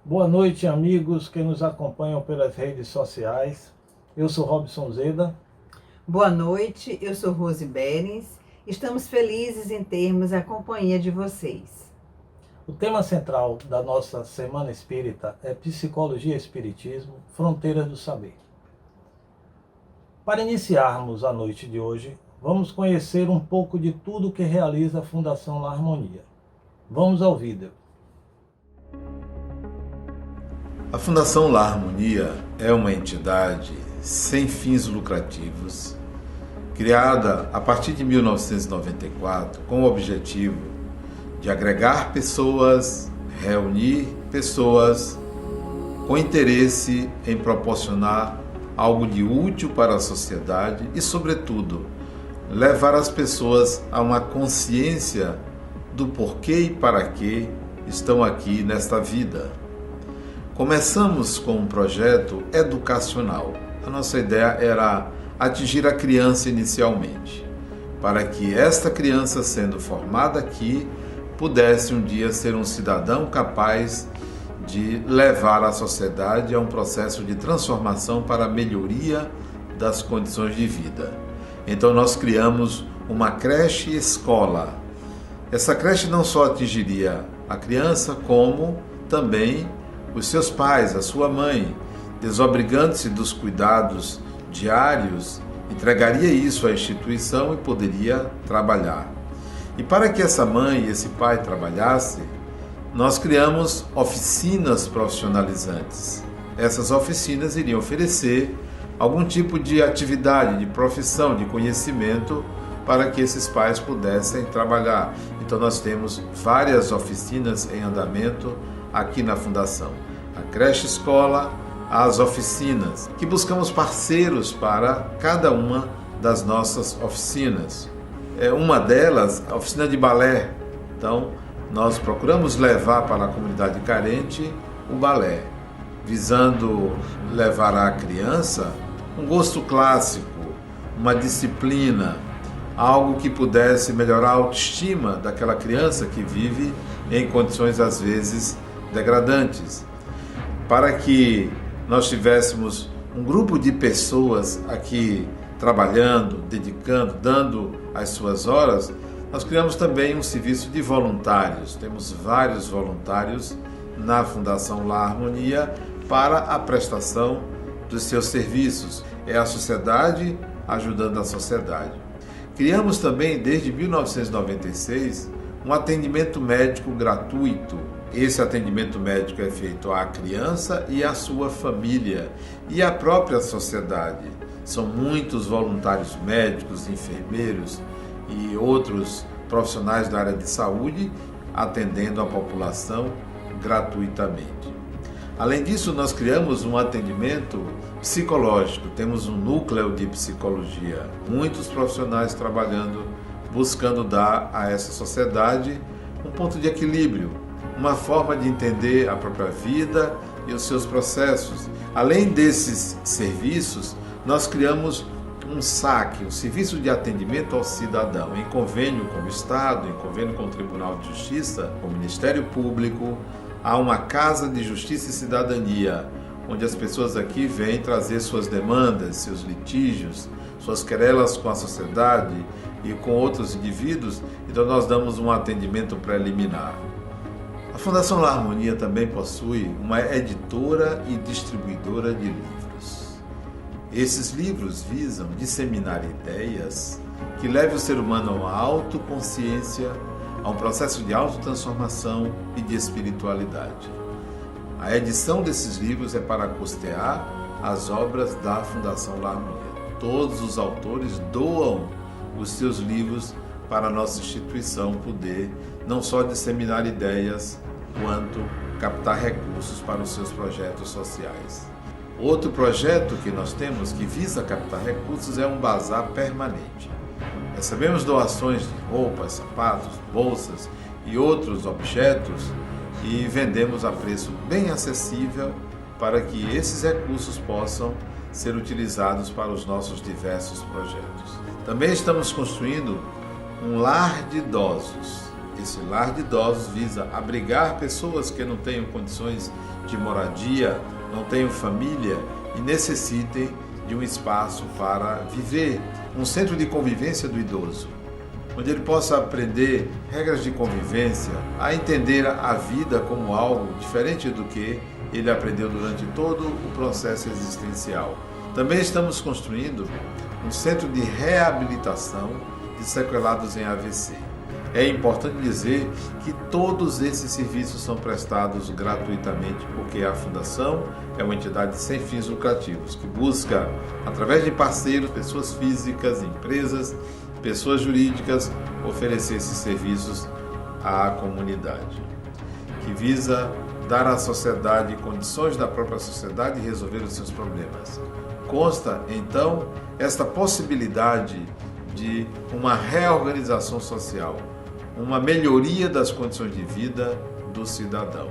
Boa noite, amigos que nos acompanham pelas redes sociais. Eu sou Robson Zeda. Boa noite, eu sou Rose Berens. Estamos felizes em termos a companhia de vocês. O tema central da nossa Semana Espírita é Psicologia e Espiritismo, Fronteiras do Saber. Para iniciarmos a noite de hoje, vamos conhecer um pouco de tudo que realiza a Fundação La Harmonia. Vamos ao vídeo. A Fundação La Harmonia é uma entidade sem fins lucrativos, criada a partir de 1994 com o objetivo de agregar pessoas, reunir pessoas com interesse em proporcionar algo de útil para a sociedade e, sobretudo, levar as pessoas a uma consciência do porquê e para que estão aqui nesta vida. Começamos com um projeto educacional. A nossa ideia era atingir a criança inicialmente, para que esta criança, sendo formada aqui, pudesse um dia ser um cidadão capaz de levar a sociedade a um processo de transformação para a melhoria das condições de vida. Então nós criamos uma creche escola. Essa creche não só atingiria a criança, como também os seus pais, a sua mãe, desobrigando-se dos cuidados diários, entregaria isso à instituição e poderia trabalhar. E para que essa mãe e esse pai trabalhassem, nós criamos oficinas profissionalizantes. Essas oficinas iriam oferecer algum tipo de atividade, de profissão, de conhecimento para que esses pais pudessem trabalhar. Então nós temos várias oficinas em andamento aqui na Fundação. A creche escola, as oficinas, que buscamos parceiros para cada uma das nossas oficinas. Uma delas, a oficina de balé. Então, nós procuramos levar para a comunidade carente o balé, visando levar à criança um gosto clássico, uma disciplina, algo que pudesse melhorar a autoestima daquela criança que vive em condições às vezes degradantes, para que nós tivéssemos um grupo de pessoas aqui trabalhando, dedicando, dando as suas horas. Nós criamos também um serviço de voluntários. Temos vários voluntários na Fundação La Harmonia para a prestação dos seus serviços. É a sociedade ajudando a sociedade. Criamos também, desde 1996, um atendimento médico gratuito. Esse atendimento médico é feito à criança e à sua família e à própria sociedade. São muitos voluntários médicos, enfermeiros e outros profissionais da área de saúde atendendo a população gratuitamente. Além disso, nós criamos um atendimento psicológico, temos um núcleo de psicologia, muitos profissionais trabalhando, buscando dar a essa sociedade um ponto de equilíbrio, uma forma de entender a própria vida e os seus processos. Além desses serviços, nós criamos um SAC, um Serviço de Atendimento ao Cidadão, em convênio com o Estado, em convênio com o Tribunal de Justiça, com o Ministério Público. Há uma Casa de Justiça e Cidadania, onde as pessoas aqui vêm trazer suas demandas, seus litígios, suas querelas com a sociedade e com outros indivíduos. Então nós damos um atendimento preliminar. A Fundação La Harmonia também possui uma editora e distribuidora de livros. Esses livros visam disseminar ideias que levem o ser humano a uma autoconsciência, a um processo de autotransformação e de espiritualidade. A edição desses livros é para custear as obras da Fundação La Harmonia. Todos os autores doam os seus livros para a nossa instituição poder não só disseminar ideias, quanto captar recursos para os seus projetos sociais. Outro projeto que nós temos que visa captar recursos é um bazar permanente. Recebemos doações de roupas, sapatos, bolsas e outros objetos e vendemos a preço bem acessível para que esses recursos possam ser utilizados para os nossos diversos projetos. Também estamos construindo um lar de idosos. Esse lar de idosos visa abrigar pessoas que não tenham condições de moradia, não tenham família e necessitem de um espaço para viver, um centro de convivência do idoso, onde ele possa aprender regras de convivência, a entender a vida como algo diferente do que ele aprendeu durante todo o processo existencial. Também estamos construindo um centro de reabilitação de sequelados em AVC. É importante dizer que todos esses serviços são prestados gratuitamente, porque a Fundação é uma entidade sem fins lucrativos, que busca, através de parceiros, pessoas físicas, empresas, pessoas jurídicas, oferecer esses serviços à comunidade, que visa dar à sociedade condições da própria sociedade e resolver os seus problemas. Consta, então, esta possibilidade de uma reorganização social, uma melhoria das condições de vida do cidadão.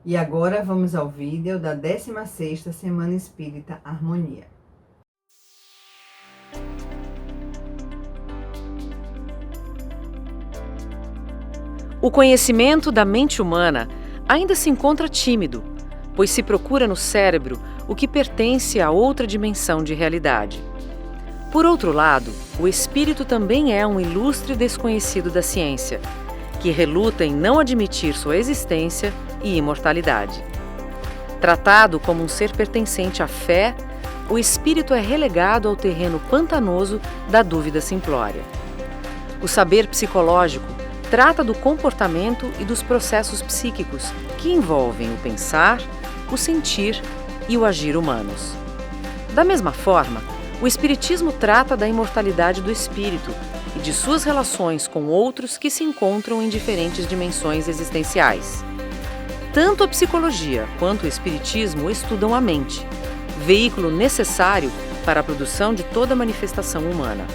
E agora vamos ao vídeo da 16ª Semana Espírita Harmonia. O conhecimento da mente humana ainda se encontra tímido, pois se procura no cérebro o que pertence a outra dimensão de realidade. Por outro lado, o espírito também é um ilustre desconhecido da ciência, que reluta em não admitir sua existência e imortalidade. Tratado como um ser pertencente à fé, o espírito é relegado ao terreno pantanoso da dúvida simplória. O saber psicológico trata do comportamento e dos processos psíquicos que envolvem o pensar, o sentir e o agir humanos. Da mesma forma, o espiritismo trata da imortalidade do espírito e de suas relações com outros que se encontram em diferentes dimensões existenciais. Tanto a psicologia quanto o espiritismo estudam a mente, veículo necessário para a produção de toda manifestação humana.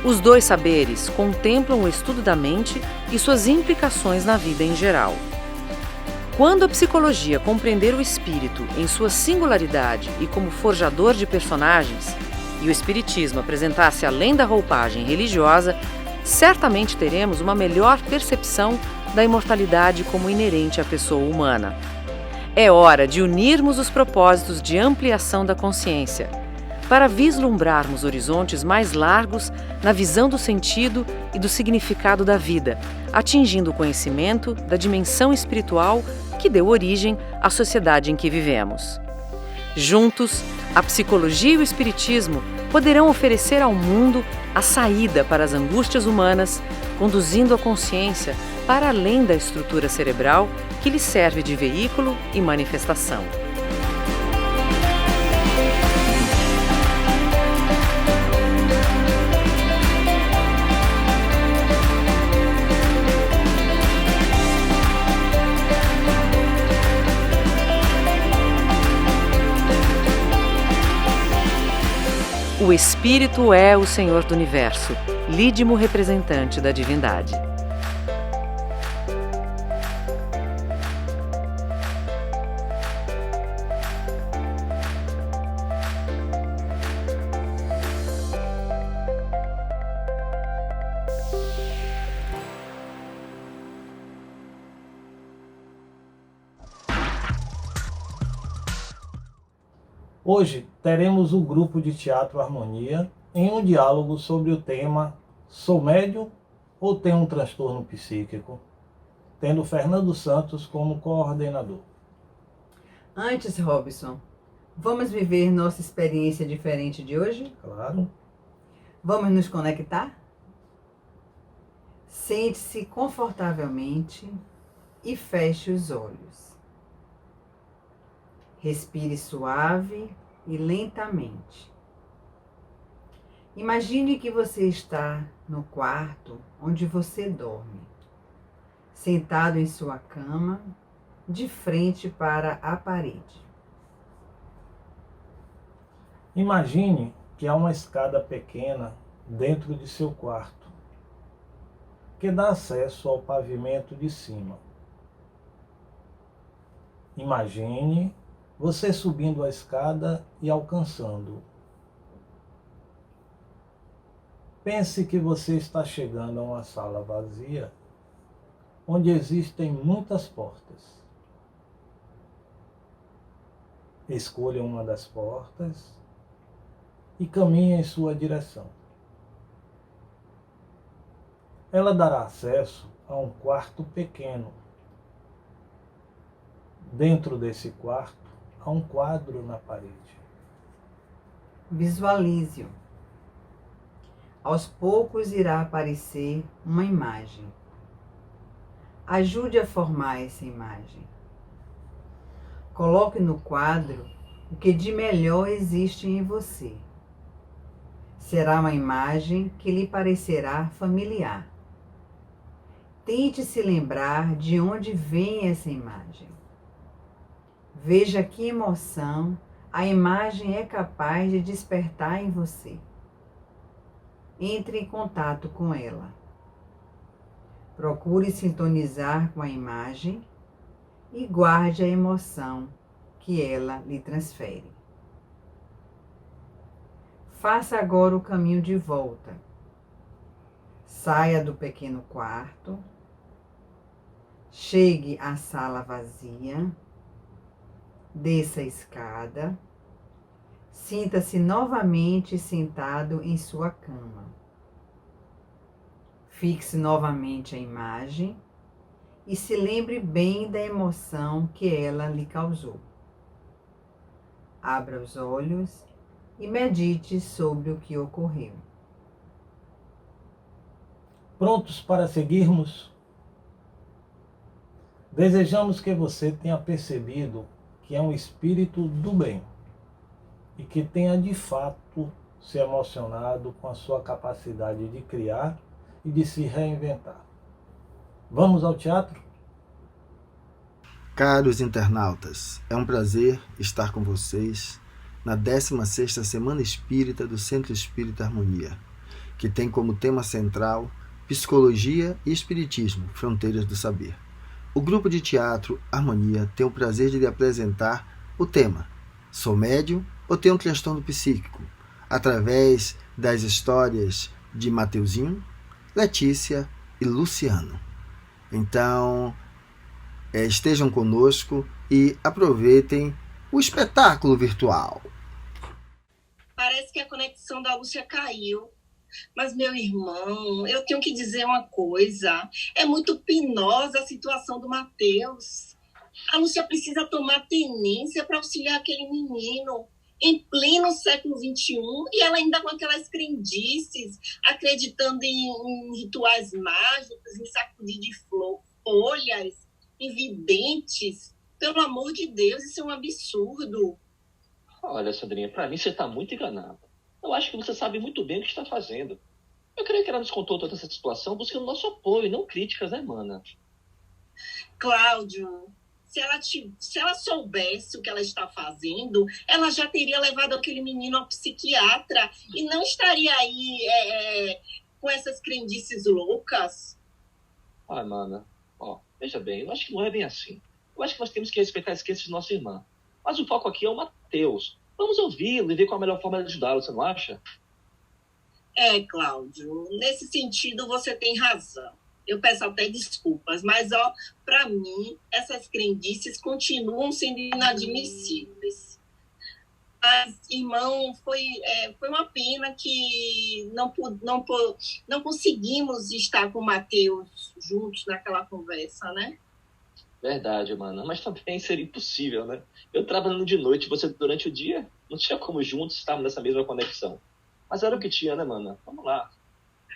Os dois saberes contemplam o estudo da mente e suas implicações na vida em geral. Quando a psicologia compreender o espírito em sua singularidade e como forjador de personagens, e o espiritismo apresentar-se além da roupagem religiosa, certamente teremos uma melhor percepção da imortalidade como inerente à pessoa humana. É hora de unirmos os propósitos de ampliação da consciência, para vislumbrarmos horizontes mais largos na visão do sentido e do significado da vida, atingindo o conhecimento da dimensão espiritual que deu origem à sociedade em que vivemos. Juntos, a psicologia e o espiritismo poderão oferecer ao mundo a saída para as angústias humanas, conduzindo a consciência para além da estrutura cerebral que lhe serve de veículo e manifestação. O Espírito é o Senhor do Universo, lídimo representante da divindade. Hoje teremos o grupo de Teatro Harmonia em um diálogo sobre o tema Sou médium ou tenho um transtorno psíquico? Tendo Fernando Santos como coordenador. Antes, Robson, vamos viver nossa experiência diferente de hoje? Claro. Vamos nos conectar? Sente-se confortavelmente e feche os olhos. Respire suave e lentamente. Imagine que você está no quarto onde você dorme, sentado em sua cama, de frente para a parede. Imagine que há uma escada pequena dentro de seu quarto que dá acesso ao pavimento de cima. Imagine você subindo a escada e alcançando. Pense que você está chegando a uma sala vazia, onde existem muitas portas. Escolha uma das portas e caminhe em sua direção. Ela dará acesso a um quarto pequeno. Dentro desse quarto, há um quadro na parede. Visualize-o. Aos poucos irá aparecer uma imagem. Ajude a formar essa imagem. Coloque no quadro o que de melhor existe em você. Será uma imagem que lhe parecerá familiar. Tente se lembrar de onde vem essa imagem. Veja que emoção a imagem é capaz de despertar em você. Entre em contato com ela. Procure sintonizar com a imagem e guarde a emoção que ela lhe transfere. Faça agora o caminho de volta. Saia do pequeno quarto. Chegue à sala vazia. Desça a escada. Sinta-se novamente sentado em sua cama. Fixe novamente a imagem e se lembre bem da emoção que ela lhe causou. Abra os olhos e medite sobre o que ocorreu. Prontos para seguirmos? Desejamos que você tenha percebido que é um espírito do bem e que tenha de fato se emocionado com a sua capacidade de criar e de se reinventar. Vamos ao teatro? Caros internautas, é um prazer estar com vocês na 16ª Semana Espírita do Centro Espírita Harmonia, que tem como tema central Psicologia e Espiritismo, Fronteiras do Saber. O grupo de teatro Harmonia tem o prazer de lhe apresentar o tema Sou médium ou tenho um transtorno psíquico, através das histórias de Mateuzinho, Letícia e Luciano. Então, estejam conosco e aproveitem o espetáculo virtual. Parece que a conexão da Lúcia caiu. Mas, meu irmão, eu tenho que dizer uma coisa. É muito penosa a situação do Mateus. A Lúcia precisa tomar tenência para auxiliar aquele menino em pleno século XXI e ela ainda com aquelas crendices, acreditando em rituais mágicos, em sacudir de folhas, em videntes. Pelo amor de Deus, isso é um absurdo. Olha, Sandrinha, para mim você está muito enganada. Eu acho que você sabe muito bem o que está fazendo. Eu creio que ela nos contou toda essa situação buscando nosso apoio, não críticas, né, mana? Cláudio, se ela soubesse o que ela está fazendo, ela já teria levado aquele menino ao psiquiatra e não estaria aí com essas crendices loucas. Ai, mana, veja bem, eu acho que não é bem assim. Eu acho que nós temos que respeitar as crenças de nossa irmã. Mas o foco aqui é o Mateus. Vamos ouvi-lo e ver qual a melhor forma de ajudá-lo, você não acha? Cláudio, nesse sentido você tem razão. Eu peço até desculpas, mas, para mim, essas crendices continuam sendo inadmissíveis. Mas, irmão, foi uma pena que não conseguimos estar com o Mateus juntos naquela conversa, né? Verdade, mano. Mas também seria impossível, né? Eu trabalhando de noite, você durante o dia, não tinha como juntos estarmos nessa mesma conexão. Mas era o que tinha, né, mano? Vamos lá.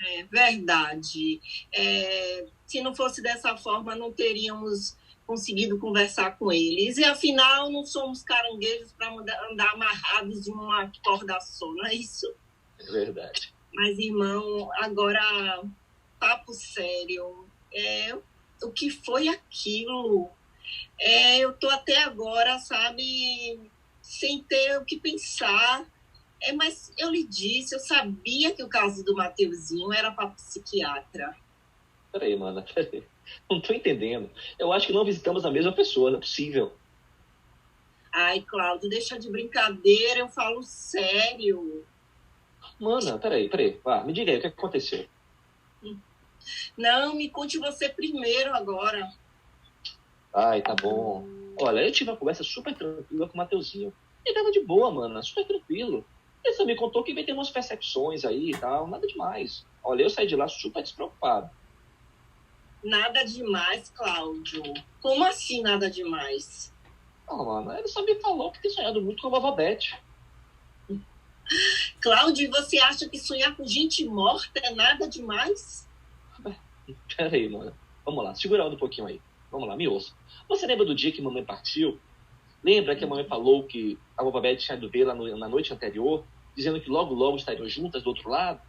É verdade. Se não fosse dessa forma, não teríamos conseguido conversar com eles. E, afinal, não somos caranguejos para andar amarrados em uma corda só, não é isso? É verdade. Mas, irmão, agora, papo sério. O que foi aquilo? Eu tô até agora, sabe, sem ter o que pensar. Mas eu lhe disse, eu sabia que o caso do Mateuzinho era para psiquiatra. Peraí, mana, peraí. Não tô entendendo. Eu acho que não visitamos a mesma pessoa, não é possível. Ai, Cláudio, deixa de brincadeira, eu falo sério. Mana, peraí. Vá, me diga aí, o que aconteceu? Não, me conte você primeiro agora. Ai, tá bom. Olha, eu tive uma conversa super tranquila com o Mateuzinho. Ele tava de boa, mana, super tranquilo. Ele só me contou que vai ter umas percepções aí e tal, nada demais. Olha, eu saí de lá super despreocupado. Nada demais, Cláudio. Como assim nada demais? Não, mana, ele só me falou que tem sonhado muito com a vovó Beth. Cláudio, você acha que sonhar com gente morta é nada demais? Peraí, mana. Vamos lá, segura um pouquinho aí. Vamos lá, me ouça. Você lembra do dia que mamãe partiu? Lembra que a mamãe falou que a vovó Beth tinha ido vê-la na noite anterior, dizendo que logo, logo estariam juntas do outro lado?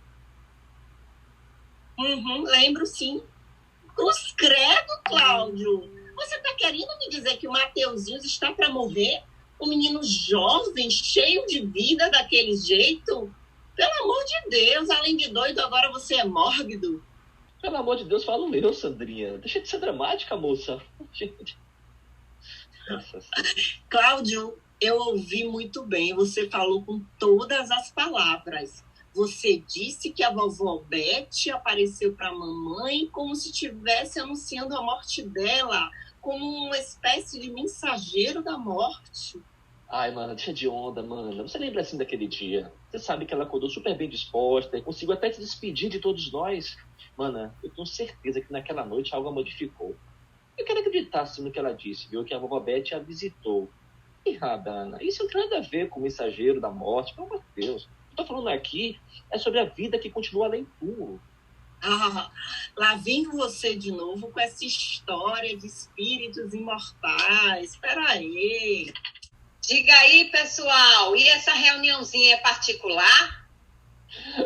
Lembro sim. Cruz credo, Cláudio. Você tá querendo me dizer que o Mateuzinho está para morrer? Um menino jovem, cheio de vida daquele jeito? Pelo amor de Deus, além de doido, agora você é mórbido. Pelo amor de Deus, fala o meu, Sandrinha. Deixa de ser dramática, moça. Gente. Nossa. Cláudio, eu ouvi muito bem. Você falou com todas as palavras. Você disse que a vovó Beth apareceu para a mamãe como se estivesse anunciando a morte dela, como uma espécie de mensageiro da morte. Ai, mana, deixa de onda, mana. Você lembra assim daquele dia? Você sabe que ela acordou super bem disposta e conseguiu até se despedir de todos nós. Mana, eu tenho certeza que naquela noite algo a modificou. Eu quero acreditar assim no que ela disse, viu? Que a vovó Beth a visitou. E Ana, isso não tem nada a ver com o mensageiro da morte, pelo amor de Deus. O que eu tô falando aqui é sobre a vida que continua além do túmulo. Lá vem você de novo com essa história de espíritos imortais. Espera aí. Diga aí, pessoal, e essa reuniãozinha é particular?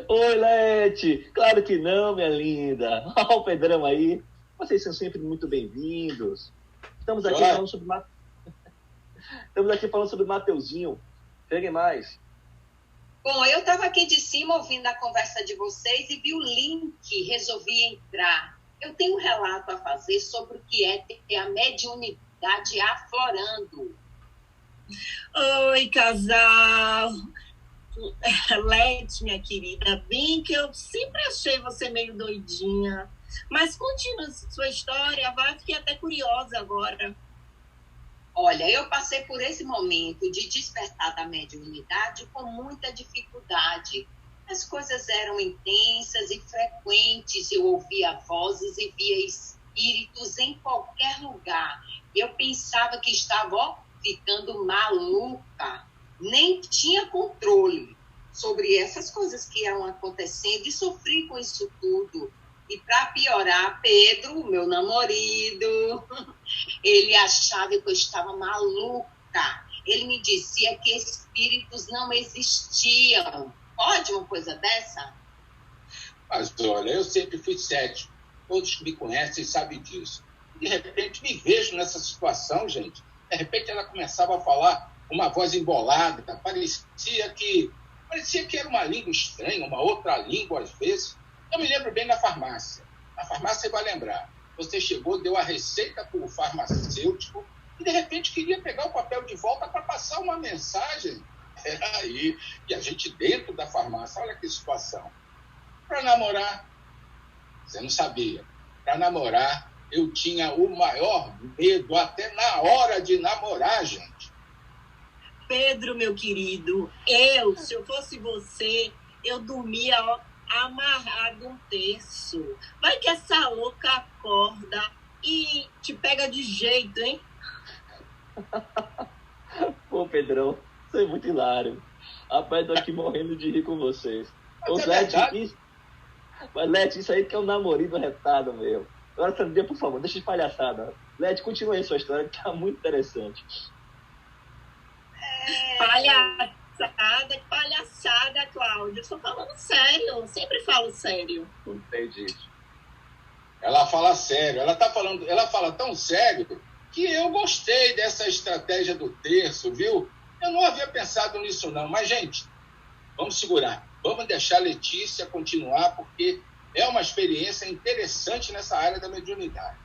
Oi, Lete! Claro que não, minha linda. Olha o Pedrão aí. Vocês são sempre muito bem-vindos. Estamos aqui falando sobre o Mateuzinho. Peguem mais. Bom, eu estava aqui de cima ouvindo a conversa de vocês e vi o link, resolvi entrar. Eu tenho um relato a fazer sobre o que é ter a mediunidade aflorando. Oi, casal. Lete, minha querida, bem que eu sempre achei você meio doidinha. Mas continua sua história, vai, fiquei até curiosa agora. Olha, eu passei por esse momento de despertar da mediunidade com muita dificuldade. As coisas eram intensas e frequentes, eu ouvia vozes e via espíritos em qualquer lugar. Eu pensava que estava ficando maluca, nem tinha controle sobre essas coisas que iam acontecendo e sofri com isso tudo. E para piorar, Pedro, meu namorado, ele achava que eu estava maluca. Ele me dizia que espíritos não existiam. Pode uma coisa dessa? Mas olha, eu sempre fui cético. Todos que me conhecem sabem disso. De repente me vejo nessa situação, gente. De repente ela começava a falar uma voz embolada. Parecia que era uma língua estranha, uma outra língua às vezes. Eu me lembro bem na farmácia. Na farmácia você vai lembrar. Você chegou, deu a receita para o farmacêutico e, de repente, queria pegar o papel de volta para passar uma mensagem. Era aí. E a gente dentro da farmácia. Olha que situação. Para namorar, você não sabia. Para namorar, eu tinha o maior medo até na hora de namorar, gente. Pedro, meu querido, se eu fosse você, eu dormia, amarrado um terço. Vai que essa louca acorda e te pega de jeito, hein? Pô, Pedrão, você é muito hilário. Rapaz, tô aqui morrendo de rir com vocês. Mas, Lete, isso aí que é um namorido retado, meu. Agora, Sandrinha, por favor, deixa de palhaçada. Lete, continua aí sua história, que tá muito interessante. Palhaçada, Cláudia. Estou falando sério. Eu sempre falo sério. Entendi. Ela fala sério. Ela fala tão sério que eu gostei dessa estratégia do terço, viu? Eu não havia pensado nisso, não. Mas, gente, vamos segurar. Vamos deixar a Letícia continuar, porque é uma experiência interessante nessa área da mediunidade.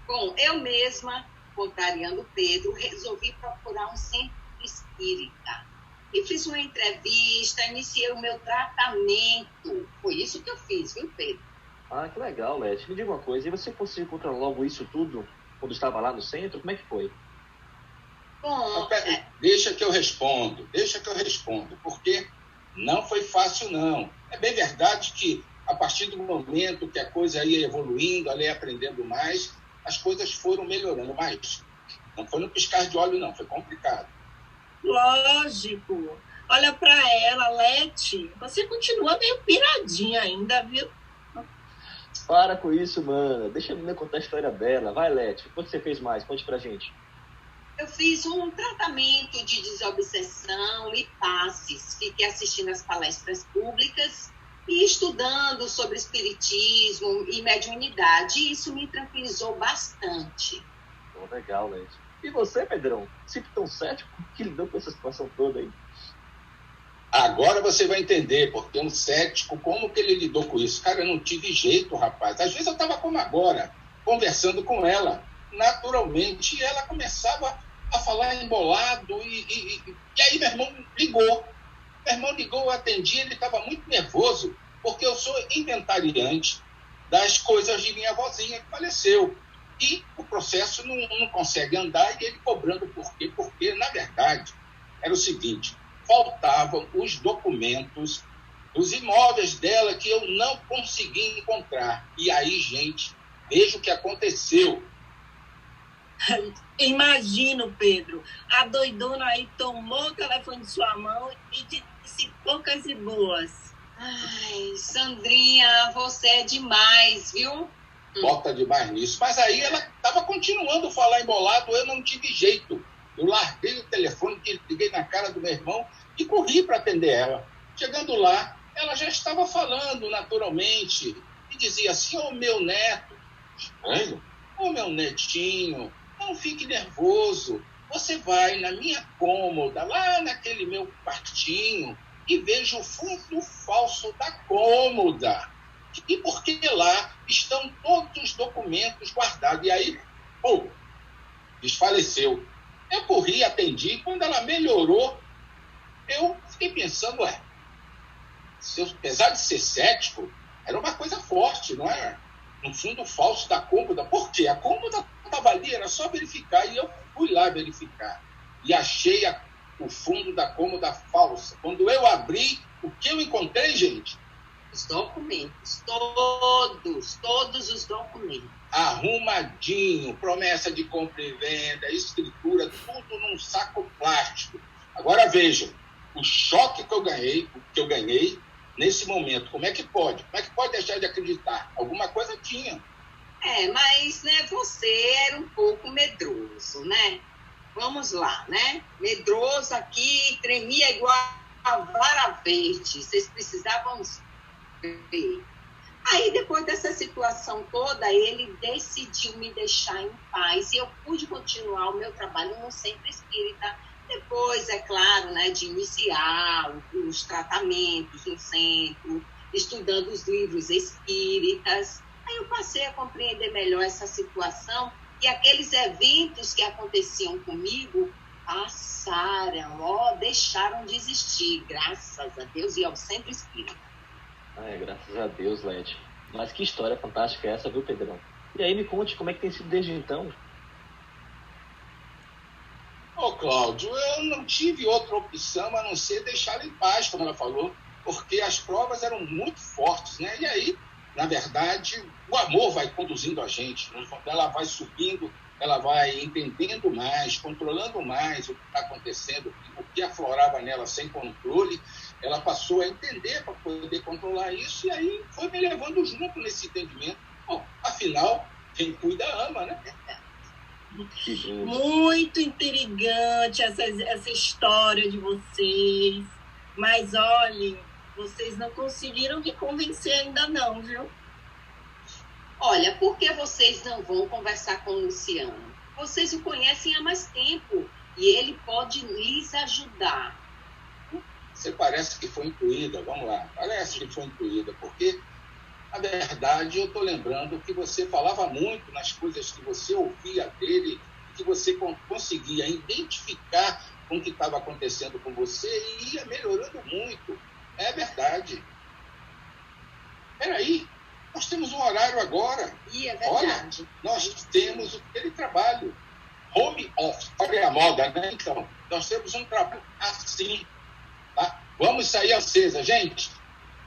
Bom, eu mesma, contrariando o Pedro, resolvi procurar um centro espírita. E fiz uma entrevista, iniciei o meu tratamento. Foi isso que eu fiz, viu, Pedro? Ah, que legal, Leti. Me diga uma coisa, e você conseguiu controlar logo isso tudo quando estava lá no centro? Como é que foi? Bom, Deixa que eu respondo, porque não foi fácil, não. É bem verdade que, a partir do momento que a coisa ia evoluindo, ela ia aprendendo mais, as coisas foram melhorando, mas não foi no piscar de olho, não, foi complicado. Lógico. Olha para ela, Leti. Você continua meio piradinha ainda, viu? Para com isso, mano. Deixa a menina contar a história dela. Vai, Leti. O que você fez mais? Conte pra gente. eu fiz um tratamento de desobsessão e passes. Fiquei assistindo as palestras públicas e estudando sobre espiritismo e mediunidade. E isso me tranquilizou bastante. Oh, legal, Leti. E você, Pedrão? Sempre tão cético que lidou com essa situação toda aí? Agora você vai entender, porque um cético, como que ele lidou com isso? Cara, eu não tive jeito, rapaz. Às vezes eu estava como agora, conversando com ela, naturalmente, e ela começava a falar embolado, e aí meu irmão ligou. Meu irmão ligou, eu atendi, ele estava muito nervoso, porque eu sou inventariante das coisas de minha avózinha que faleceu. E o processo não consegue andar, e ele cobrando por quê? Porque, na verdade, era o seguinte: faltavam os documentos dos imóveis dela que eu não consegui encontrar. E aí, gente, veja o que aconteceu. Imagino, Pedro, a doidona aí tomou o telefone de sua mão e disse poucas e boas. Ai, Sandrinha, você é demais, viu? Bota demais nisso. Mas aí ela estava continuando a falar embolado, eu não tive jeito. Eu larguei o telefone, liguei na cara do meu irmão e corri para atender ela. Chegando lá, ela já estava falando naturalmente e dizia assim: ô meu neto, estranho, ô meu netinho, não fique nervoso. Você vai na minha cômoda, lá naquele meu quartinho, e veja o fundo falso da cômoda. E porque lá estão todos os documentos guardados. E aí, pô, desfaleceu. Eu corri, atendi. Quando ela melhorou, eu fiquei pensando, apesar de ser cético, era uma coisa forte, não era? No fundo falso da cômoda. Por quê? A cômoda estava ali, era só verificar. E eu fui lá verificar. E achei o fundo da cômoda falsa. Quando eu abri, o que eu encontrei, gente? Os documentos, todos os documentos. Arrumadinho, promessa de compra e venda, escritura, tudo num saco plástico. Agora vejam, o choque que eu ganhei nesse momento, como é que pode? Como é que pode deixar de acreditar? Alguma coisa tinha. Mas, né, você era um pouco medroso, né? Vamos lá, né? Medroso aqui, tremia igual a vara verde. Vocês precisavam ver. Aí, depois dessa situação toda, ele decidiu me deixar em paz e eu pude continuar o meu trabalho no centro espírita. Depois, é claro, né, de iniciar os tratamentos no centro, estudando os livros espíritas. Aí eu passei a compreender melhor essa situação e aqueles eventos que aconteciam comigo passaram, deixaram de existir, graças a Deus e ao centro espírita. Graças a Deus, Leti. Mas que história fantástica é essa, viu, Pedrão? E aí, me conte como é que tem sido desde então. Ô, Cláudio, eu não tive outra opção a não ser deixá-la em paz, como ela falou, porque as provas eram muito fortes, né? E aí, na verdade, o amor vai conduzindo a gente, né? Ela vai subindo, ela vai entendendo mais, controlando mais o que está acontecendo, o que aflorava nela sem controle. Ela passou a entender para poder controlar isso e aí foi me levando junto nesse entendimento. Bom, afinal, quem cuida ama, né? Muito intrigante essa história de vocês. Mas olhem, vocês não conseguiram me convencer ainda não, viu? Olha, por que vocês não vão conversar com o Luciano? Vocês o conhecem há mais tempo e ele pode lhes ajudar. Você parece que foi incluída, vamos lá, parece que foi incluída, porque Na verdade, eu estou lembrando que você falava muito nas coisas que você ouvia dele, que você conseguia identificar com o que estava acontecendo com você e ia melhorando muito. É verdade. Espera aí, nós temos um horário agora. E é verdade. Olha, nós temos aquele trabalho. Home office. Olha a moda, né? Então, nós temos um trabalho assim. Tá? Vamos sair acesa, gente.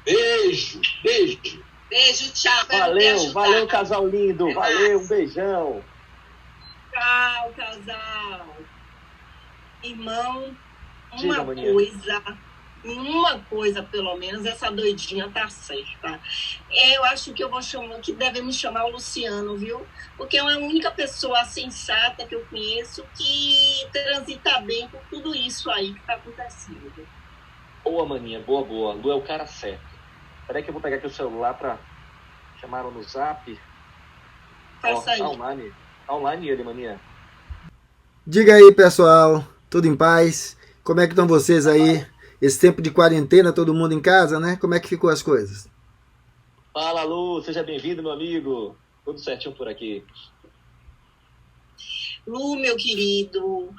Beijo, beijo. Beijo, tchau. Valeu, casal lindo. Valeu, um beijão. Tchau, casal. Irmão, Diga, uma coisa, pelo menos, essa doidinha tá certa. Eu acho que que devemos chamar o Luciano, viu? Porque é a única pessoa sensata que eu conheço que transita bem com tudo isso aí que tá acontecendo. Boa, maninha, boa. Lu é o cara certo. Peraí que eu vou pegar aqui o celular pra chamar no Zap. Faça aí. Online ele, maninha. Diga aí, pessoal, tudo em paz? Como é que estão vocês aí? Esse tempo de quarentena, todo mundo em casa, né? Como é que ficou as coisas? Fala, Lu, seja bem-vindo, meu amigo. Tudo certinho por aqui. Lu, meu querido,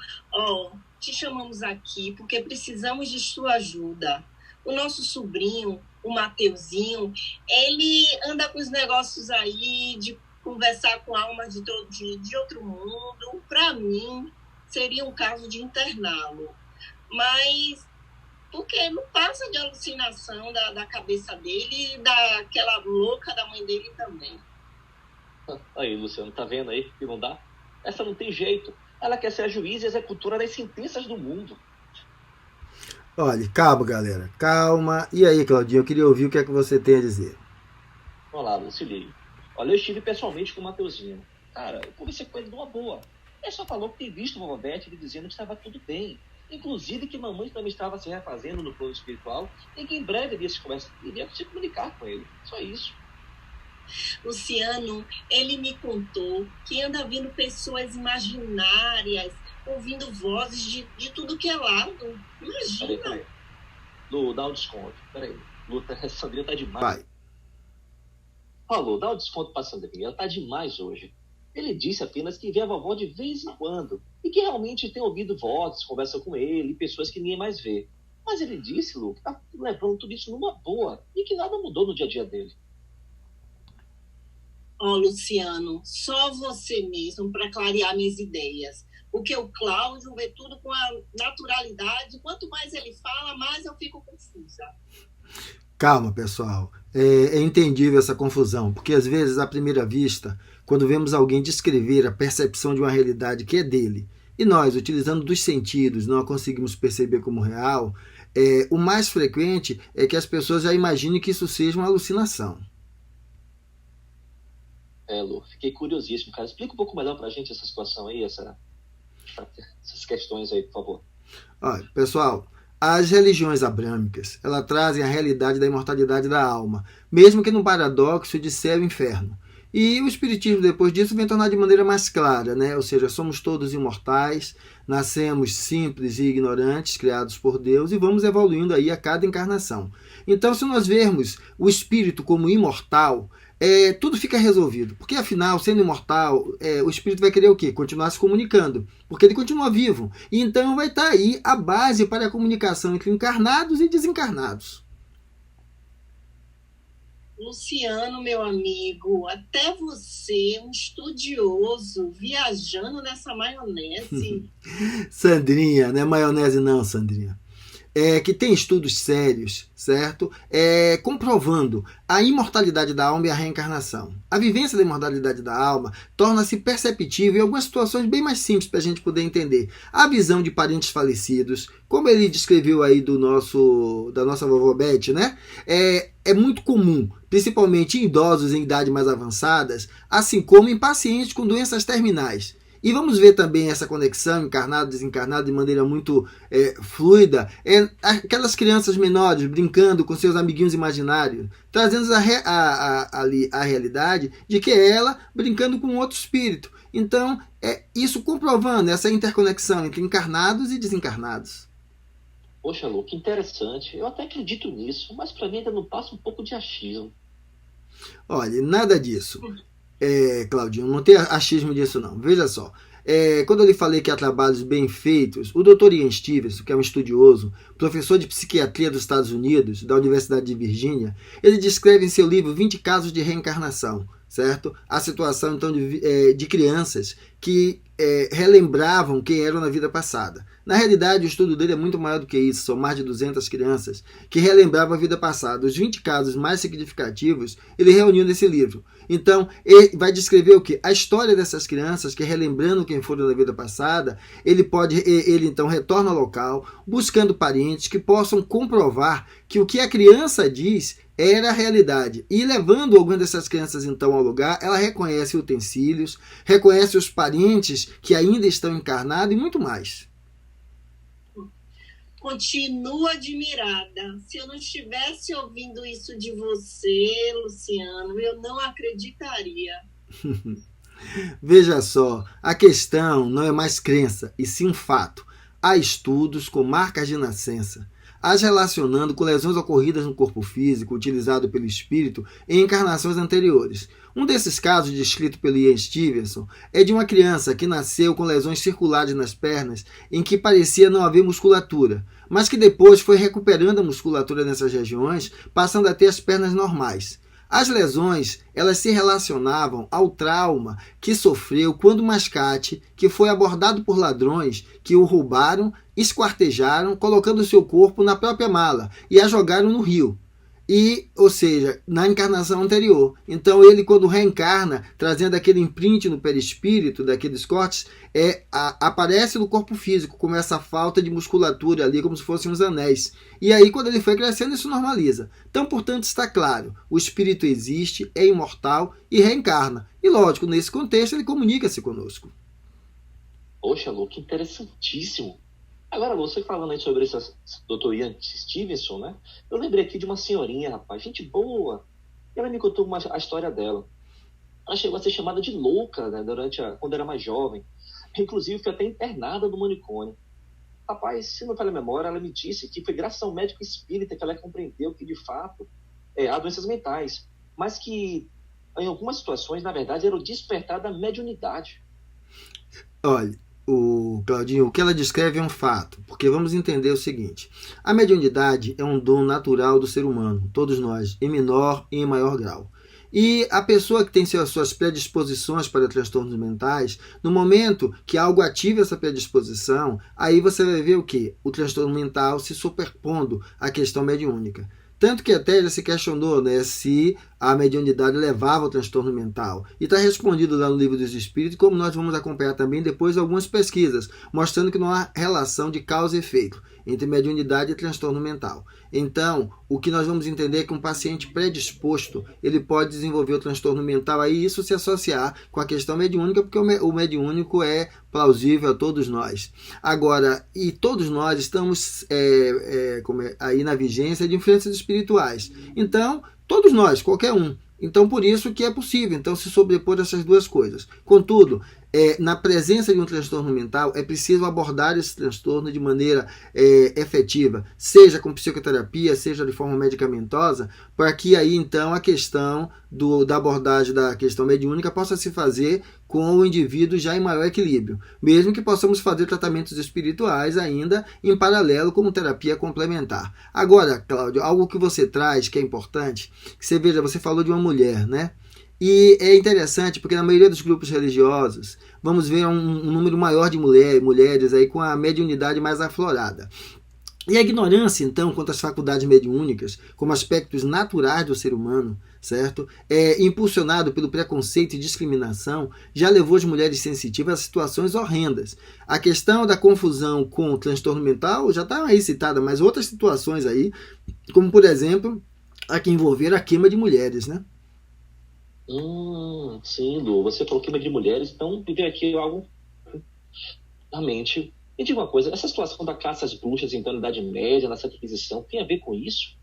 te chamamos aqui porque precisamos de sua ajuda. O nosso sobrinho, o Mateuzinho, ele anda com os negócios aí de conversar com almas de outro mundo. Para mim, seria um caso de interná-lo. Mas porque não passa de alucinação da cabeça dele e daquela louca da mãe dele também. Aí, Luciano, tá vendo aí que não dá? Essa não tem jeito. Ela quer ser a juíza e executora das sentenças do mundo. Olha, calma, galera. Calma. E aí, Claudinho, eu queria ouvir o que é que você tem a dizer. Olá, Lu, se liga. Olha, eu estive pessoalmente com o Mateuzinho. Cara, eu conversei com ele de uma boa. Ele só falou que tem visto o vovó Beth dizendo que estava tudo bem. Inclusive que mamãe também estava se refazendo no plano espiritual e que em breve iria se comunicar com ele. Só isso. Luciano, ele me contou que anda vindo pessoas imaginárias, ouvindo vozes de tudo que é lado. Imagina. Peraí. Lu, dá um desconto. Peraí. Lu, essa Sandrinha tá demais. Vai. Lu, dá um desconto pra Sandrinha. Ela tá demais hoje. Ele disse apenas que vê a vovó de vez em quando e que realmente tem ouvido vozes, conversa com ele, pessoas que ninguém mais vê. Mas ele disse, Lu, que tá levando tudo isso numa boa e que nada mudou no dia a dia dele. Luciano, só você mesmo para clarear minhas ideias. Porque o Cláudio vê tudo com a naturalidade. Quanto mais ele fala, mais eu fico confusa. Calma, pessoal. É entendível essa confusão, porque às vezes, à primeira vista, quando vemos alguém descrever a percepção de uma realidade que é dele, e nós, utilizando dos sentidos, não a conseguimos perceber como real, o mais frequente é que as pessoas já imaginem que isso seja uma alucinação. Lu, fiquei curiosíssimo, cara. Explica um pouco melhor pra gente essa situação aí, essas questões aí, por favor. Olha, pessoal, as religiões abrâmicas, elas trazem a realidade da imortalidade da alma, mesmo que no paradoxo de céu e inferno. E o Espiritismo, depois disso, vem tornar de maneira mais clara, né? Ou seja, somos todos imortais, nascemos simples e ignorantes, criados por Deus, e vamos evoluindo aí a cada encarnação. Então, se nós vermos o espírito como imortal, tudo fica resolvido. Porque, afinal, sendo imortal, o espírito vai querer o quê? Continuar se comunicando. Porque ele continua vivo. E então vai estar aí a base para a comunicação entre encarnados e desencarnados. Luciano, meu amigo, até você, um estudioso, viajando nessa maionese. Sandrinha, não é maionese não, Sandrinha. Que tem estudos sérios, certo? Comprovando a imortalidade da alma e a reencarnação. A vivência da imortalidade da alma torna-se perceptível em algumas situações bem mais simples para a gente poder entender. A visão de parentes falecidos, como ele descreveu aí da nossa vovó Beth, né? É muito comum, principalmente em idosos em idade mais avançadas, assim como em pacientes com doenças terminais. E vamos ver também essa conexão encarnado-desencarnado de maneira muito fluida. Aquelas crianças menores brincando com seus amiguinhos imaginários, trazendo a realidade de que é ela brincando com outro espírito. Então, isso comprovando essa interconexão entre encarnados e desencarnados. Poxa, Lu, que interessante. Eu até acredito nisso, mas para mim ainda não passa um pouco de achismo. Olha, nada disso. Claudinho, não tem achismo disso não. Veja só. Quando eu lhe falei que há trabalhos bem feitos, o Dr. Ian Stevenson, que é um estudioso, professor de psiquiatria dos Estados Unidos, da Universidade de Virgínia, ele descreve em seu livro 20 casos de reencarnação, certo? A situação, então, de crianças que relembravam quem eram na vida passada. Na realidade, o estudo dele é muito maior do que isso, são mais de 200 crianças que relembravam a vida passada. Os 20 casos mais significativos ele reuniu nesse livro. Então, ele vai descrever o quê? A história dessas crianças que, relembrando quem foram na vida passada, ele então retorna ao local, buscando parentes que possam comprovar que o que a criança diz era a realidade. E levando algumas dessas crianças então ao lugar, ela reconhece utensílios, reconhece os parentes que ainda estão encarnados e muito mais. Continuo admirada. Se eu não estivesse ouvindo isso de você, Luciano, eu não acreditaria. Veja só, a questão não é mais crença, e sim um fato. Há estudos com marcas de nascença, as relacionando com lesões ocorridas no corpo físico utilizado pelo espírito em encarnações anteriores. Um desses casos, descrito pelo Ian Stevenson, é de uma criança que nasceu com lesões circulares nas pernas em que parecia não haver musculatura, mas que depois foi recuperando a musculatura nessas regiões, passando a ter as pernas normais. As lesões, elas se relacionavam ao trauma que sofreu quando o mascate, que foi abordado por ladrões que o roubaram, esquartejaram, colocando seu corpo na própria mala e a jogaram no rio. Ou seja, na encarnação anterior. Então ele, quando reencarna, trazendo aquele imprint no perispírito, daqueles cortes, aparece no corpo físico, como essa falta de musculatura ali, como se fossem uns anéis. E aí, quando ele foi crescendo, isso normaliza. Então, portanto, está claro, o espírito existe, é imortal e reencarna. E, lógico, nesse contexto, ele comunica-se conosco. Poxa, Lu, que interessantíssimo. Agora, você falando aí sobre esse Dr. Ian Stevenson, né? Eu lembrei aqui de uma senhorinha, rapaz, gente boa. Ela me contou a história dela. Ela chegou a ser chamada de louca, né, quando era mais jovem. Inclusive, foi até internada no manicômio. Rapaz, se não falha a memória, ela me disse que foi graças ao médico espírita que ela compreendeu que, de fato, há doenças mentais. Mas que, em algumas situações, na verdade, era o despertar da mediunidade. Olha, Claudinho, o que ela descreve é um fato, porque vamos entender o seguinte: a mediunidade é um dom natural do ser humano, todos nós, em menor e em maior grau. E a pessoa que tem suas predisposições para transtornos mentais, no momento que algo ative essa predisposição, aí você vai ver o quê? O transtorno mental se superpondo à questão mediúnica. Tanto que até já se questionou, né, se a mediunidade levava ao transtorno mental. E está respondido lá no Livro dos Espíritos, como nós vamos acompanhar também depois algumas pesquisas, mostrando que não há relação de causa e efeito entre mediunidade e transtorno mental. Então, o que nós vamos entender é que um paciente predisposto, ele pode desenvolver o transtorno mental, aí isso se associar com a questão mediúnica, porque o mediúnico é plausível a todos nós. Agora, e todos nós estamos aí na vigência de influências espirituais. Então, todos nós, qualquer um. Então, por isso que é possível então se sobrepor essas duas coisas. Contudo, na presença de um transtorno mental, é preciso abordar esse transtorno de maneira efetiva, seja com psicoterapia, seja de forma medicamentosa, para que aí então a questão da abordagem da questão mediúnica possa se fazer com o indivíduo já em maior equilíbrio, mesmo que possamos fazer tratamentos espirituais ainda em paralelo como terapia complementar. Agora, Cláudio, algo que você traz que é importante, que você veja, você falou de uma mulher, né? E é interessante porque na maioria dos grupos religiosos vamos ver um número maior de mulheres aí com a mediunidade mais aflorada. E a ignorância, então, quanto às faculdades mediúnicas, como aspectos naturais do ser humano, certo? Impulsionado pelo preconceito e discriminação, já levou as mulheres sensitivas a situações horrendas. A questão da confusão com o transtorno mental já está aí citada, mas outras situações aí, como, por exemplo, a que envolveram a queima de mulheres, né? Sim, Lu, você falou queima de mulheres, então me veio aqui algo na mente. Me diga uma coisa, essa situação da caça às bruxas então na Idade Média, na Santa Inquisição, tem a ver com isso?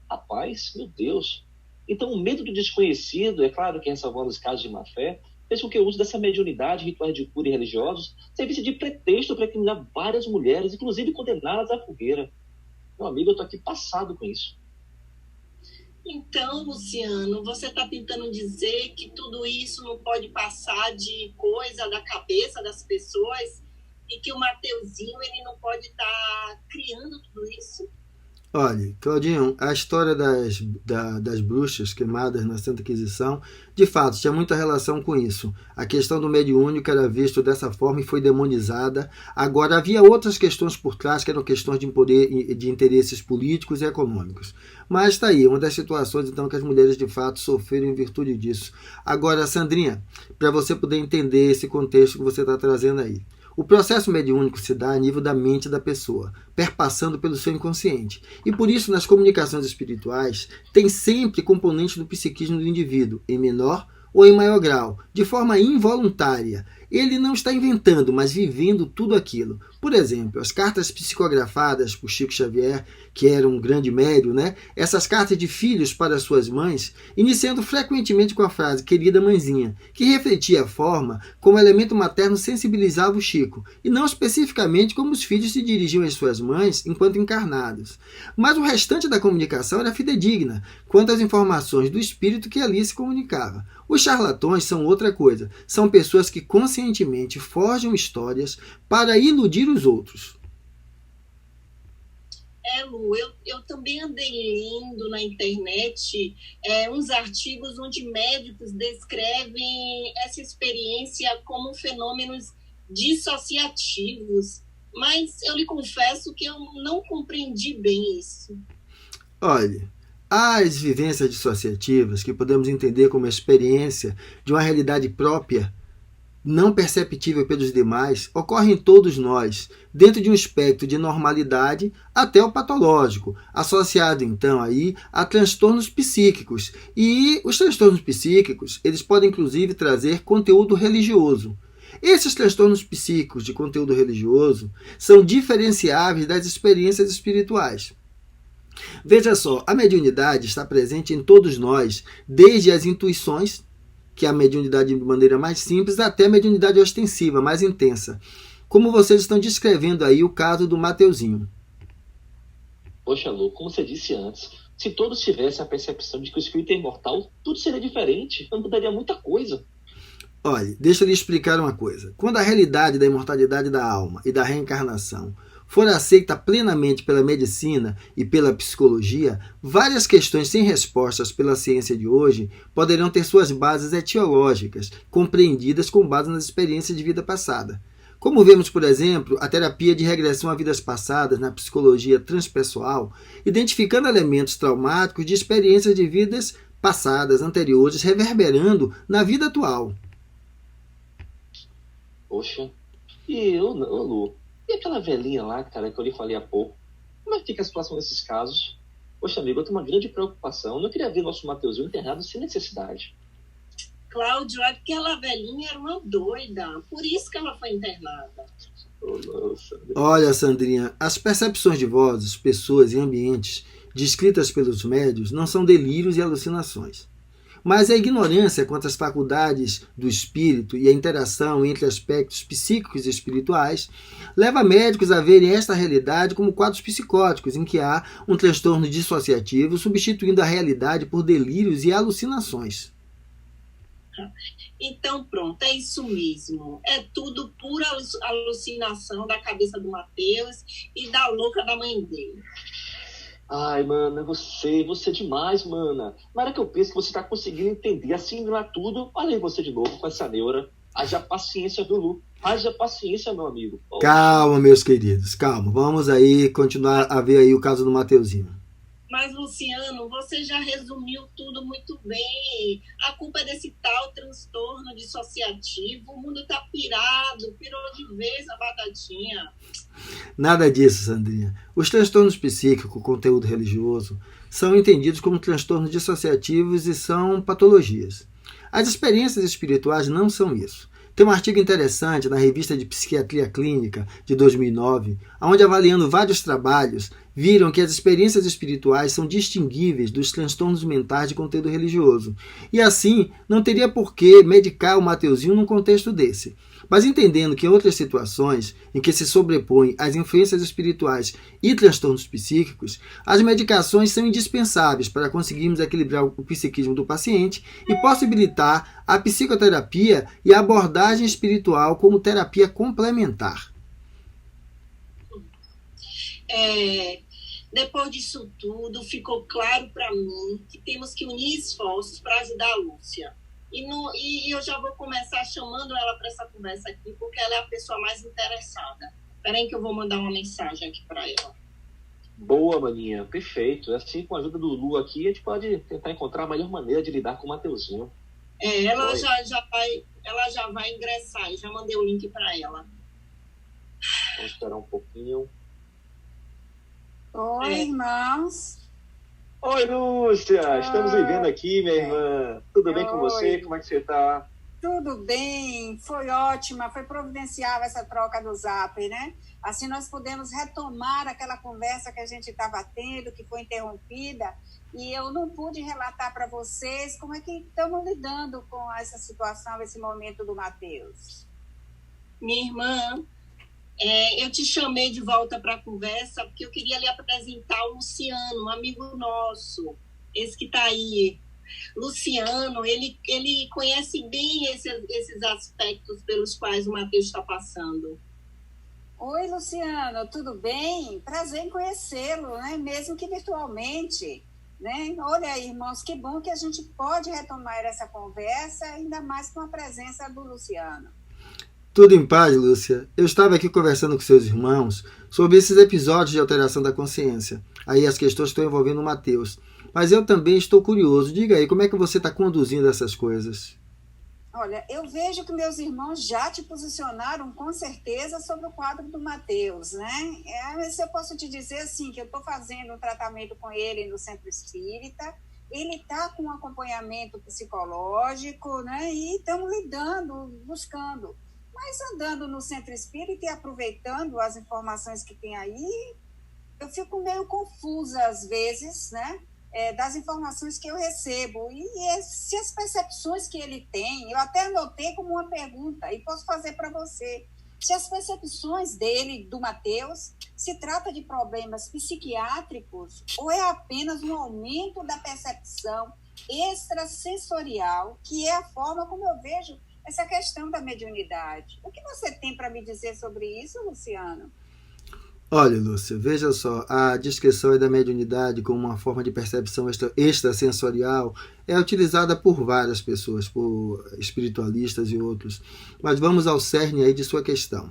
Rapaz, meu Deus. Então o medo do desconhecido, é claro que ressalvando os casos de má-fé, fez com que o uso dessa mediunidade, rituais de cura e religiosos, servisse de pretexto para criminar várias mulheres, inclusive condená-las à fogueira. Meu amigo, eu estou aqui passado com isso. Então, Luciano, você está tentando dizer que tudo isso não pode passar de coisa da cabeça das pessoas e que o Mateuzinho ele não pode estar criando tudo isso? Olha, Claudinho, a história das bruxas queimadas na Santa Inquisição, de fato, tinha muita relação com isso. A questão do mediúnico era visto dessa forma e foi demonizada. Agora, havia outras questões por trás, que eram questões de poder, de interesses políticos e econômicos. Mas está aí, uma das situações, então, que as mulheres, de fato, sofreram em virtude disso. Agora, Sandrinha, para você poder entender esse contexto que você está trazendo aí. O processo mediúnico se dá a nível da mente da pessoa, perpassando pelo seu inconsciente. E por isso, nas comunicações espirituais, tem sempre componente do psiquismo do indivíduo, em menor ou em maior grau, de forma involuntária. Ele não está inventando, mas vivendo tudo aquilo. Por exemplo, as cartas psicografadas por Chico Xavier, que era um grande médium, né? Essas cartas de filhos para suas mães, iniciando frequentemente com a frase "querida mãezinha", que refletia a forma como o elemento materno sensibilizava o Chico, e não especificamente como os filhos se dirigiam às suas mães enquanto encarnados. Mas o restante da comunicação era fidedigna quanto às informações do espírito que ali se comunicava. Os charlatões são outra coisa, são pessoas que conscientemente forjam histórias para iludir os outros. Lu, eu também andei lendo na internet uns artigos onde médicos descrevem essa experiência como fenômenos dissociativos, mas eu lhe confesso que eu não compreendi bem isso. Olha, as vivências dissociativas, que podemos entender como a experiência de uma realidade própria, não perceptível pelos demais, ocorrem em todos nós, dentro de um espectro de normalidade até o patológico, associado então aí a transtornos psíquicos. E os transtornos psíquicos, eles podem inclusive trazer conteúdo religioso. Esses transtornos psíquicos de conteúdo religioso são diferenciáveis das experiências espirituais. Veja só, a mediunidade está presente em todos nós, desde as intuições, que é a mediunidade de maneira mais simples, até a mediunidade ostensiva, mais intensa. Como vocês estão descrevendo aí o caso do Mateuzinho. Poxa, Lu, como você disse antes, se todos tivessem a percepção de que o espírito é imortal, tudo seria diferente, não mudaria muita coisa. Olha, deixa eu lhe explicar uma coisa. Quando a realidade da imortalidade da alma e da reencarnação for aceita plenamente pela medicina e pela psicologia, várias questões sem respostas pela ciência de hoje poderão ter suas bases etiológicas, compreendidas com base nas experiências de vida passada. Como vemos, por exemplo, a terapia de regressão a vidas passadas na psicologia transpessoal, identificando elementos traumáticos de experiências de vidas passadas, anteriores, reverberando na vida atual. Poxa, e Lu, e aquela velhinha lá, cara, que eu lhe falei há pouco? Como é que fica a situação desses casos? Poxa, amigo, eu tenho uma grande preocupação. Eu não queria ver nosso Mateuzinho internado sem necessidade. Cláudio, aquela velhinha era uma doida. Por isso que ela foi internada. Oh, nossa. Olha, Sandrinha, as percepções de vozes, pessoas e ambientes descritas pelos médiuns não são delírios e alucinações. Mas a ignorância quanto às faculdades do espírito e a interação entre aspectos psíquicos e espirituais leva médicos a verem esta realidade como quadros psicóticos, em que há um transtorno dissociativo substituindo a realidade por delírios e alucinações. Então pronto, é isso mesmo. É tudo pura alucinação da cabeça do Mateus e da louca da mãe dele. Ai, mana, você é demais, mana. Na hora que eu penso que você tá conseguindo entender, assimilar tudo, olha aí você de novo com essa neura. Haja paciência, viu, Lu? Haja paciência, meu amigo. Calma, meus queridos, calma. Vamos aí continuar a ver aí o caso do Mateuzinho. Mas, Luciano, você já resumiu tudo muito bem. A culpa é desse tal transtorno dissociativo. O mundo tá pirado, pirou de vez a batatinha. Nada disso, Sandrinha. Os transtornos psíquicos com conteúdo religioso são entendidos como transtornos dissociativos e são patologias. As experiências espirituais não são isso. Tem um artigo interessante na Revista de Psiquiatria Clínica de 2009, onde, avaliando vários trabalhos, viram que as experiências espirituais são distinguíveis dos transtornos mentais de conteúdo religioso. E assim, não teria por que medicar o Mateuzinho num contexto desse. Mas entendendo que em outras situações em que se sobrepõem as influências espirituais e transtornos psíquicos, as medicações são indispensáveis para conseguirmos equilibrar o psiquismo do paciente e possibilitar a psicoterapia e a abordagem espiritual como terapia complementar. Depois disso tudo, ficou claro para mim que temos que unir esforços para ajudar a Lúcia. E eu já vou começar chamando ela para essa conversa aqui, porque ela é a pessoa mais interessada. Espera aí que eu vou mandar uma mensagem aqui para ela. Boa, maninha, perfeito. Assim, com a ajuda do Lu aqui, a gente pode tentar encontrar a melhor maneira de lidar com o Mateuzinho. Ela já vai ingressar, e já mandei o link para ela. Vamos esperar um pouquinho. Oi, irmãos. Oi, Lúcia! Estamos vivendo aqui, minha irmã. Tudo bem com você? Como é que você está? Tudo bem, foi ótima, foi providencial essa troca do Zap, né? Assim nós podemos retomar aquela conversa que a gente estava tendo, que foi interrompida, e eu não pude relatar para vocês como é que estamos lidando com essa situação, esse momento do Mateus. Minha irmã, eu te chamei de volta para a conversa porque eu queria lhe apresentar o Luciano, um amigo nosso, esse que está aí. Luciano, ele conhece bem esses aspectos pelos quais o Mateus está passando. Oi, Luciano, tudo bem? Prazer em conhecê-lo, né? Mesmo que virtualmente. Né? Olha aí, irmãos, que bom que a gente pode retomar essa conversa, ainda mais com a presença do Luciano. Tudo em paz, Lúcia? Eu estava aqui conversando com seus irmãos sobre esses episódios de alteração da consciência. Aí as questões estão envolvendo o Mateus. Mas eu também estou curioso. Diga aí, como é que você está conduzindo essas coisas? Olha, eu vejo que meus irmãos já te posicionaram com certeza sobre o quadro do Mateus, né? Mas eu posso te dizer assim, que eu estou fazendo um tratamento com ele no Centro Espírita, ele está com um acompanhamento psicológico, né? E estamos lidando, buscando. Mas andando no Centro Espírita e aproveitando as informações que tem aí, eu fico meio confusa às vezes, né? Das informações que eu recebo. E se as percepções que ele tem, eu até anotei como uma pergunta, e posso fazer para você. Se as percepções dele, do Mateus, se trata de problemas psiquiátricos ou é apenas um aumento da percepção extrasensorial, que é a forma como eu vejo essa questão da mediunidade. O que você tem para me dizer sobre isso, Luciano? Olha, Lúcia, veja só, a descrição da mediunidade como uma forma de percepção extrasensorial é utilizada por várias pessoas, por espiritualistas e outros. Mas vamos ao cerne aí de sua questão.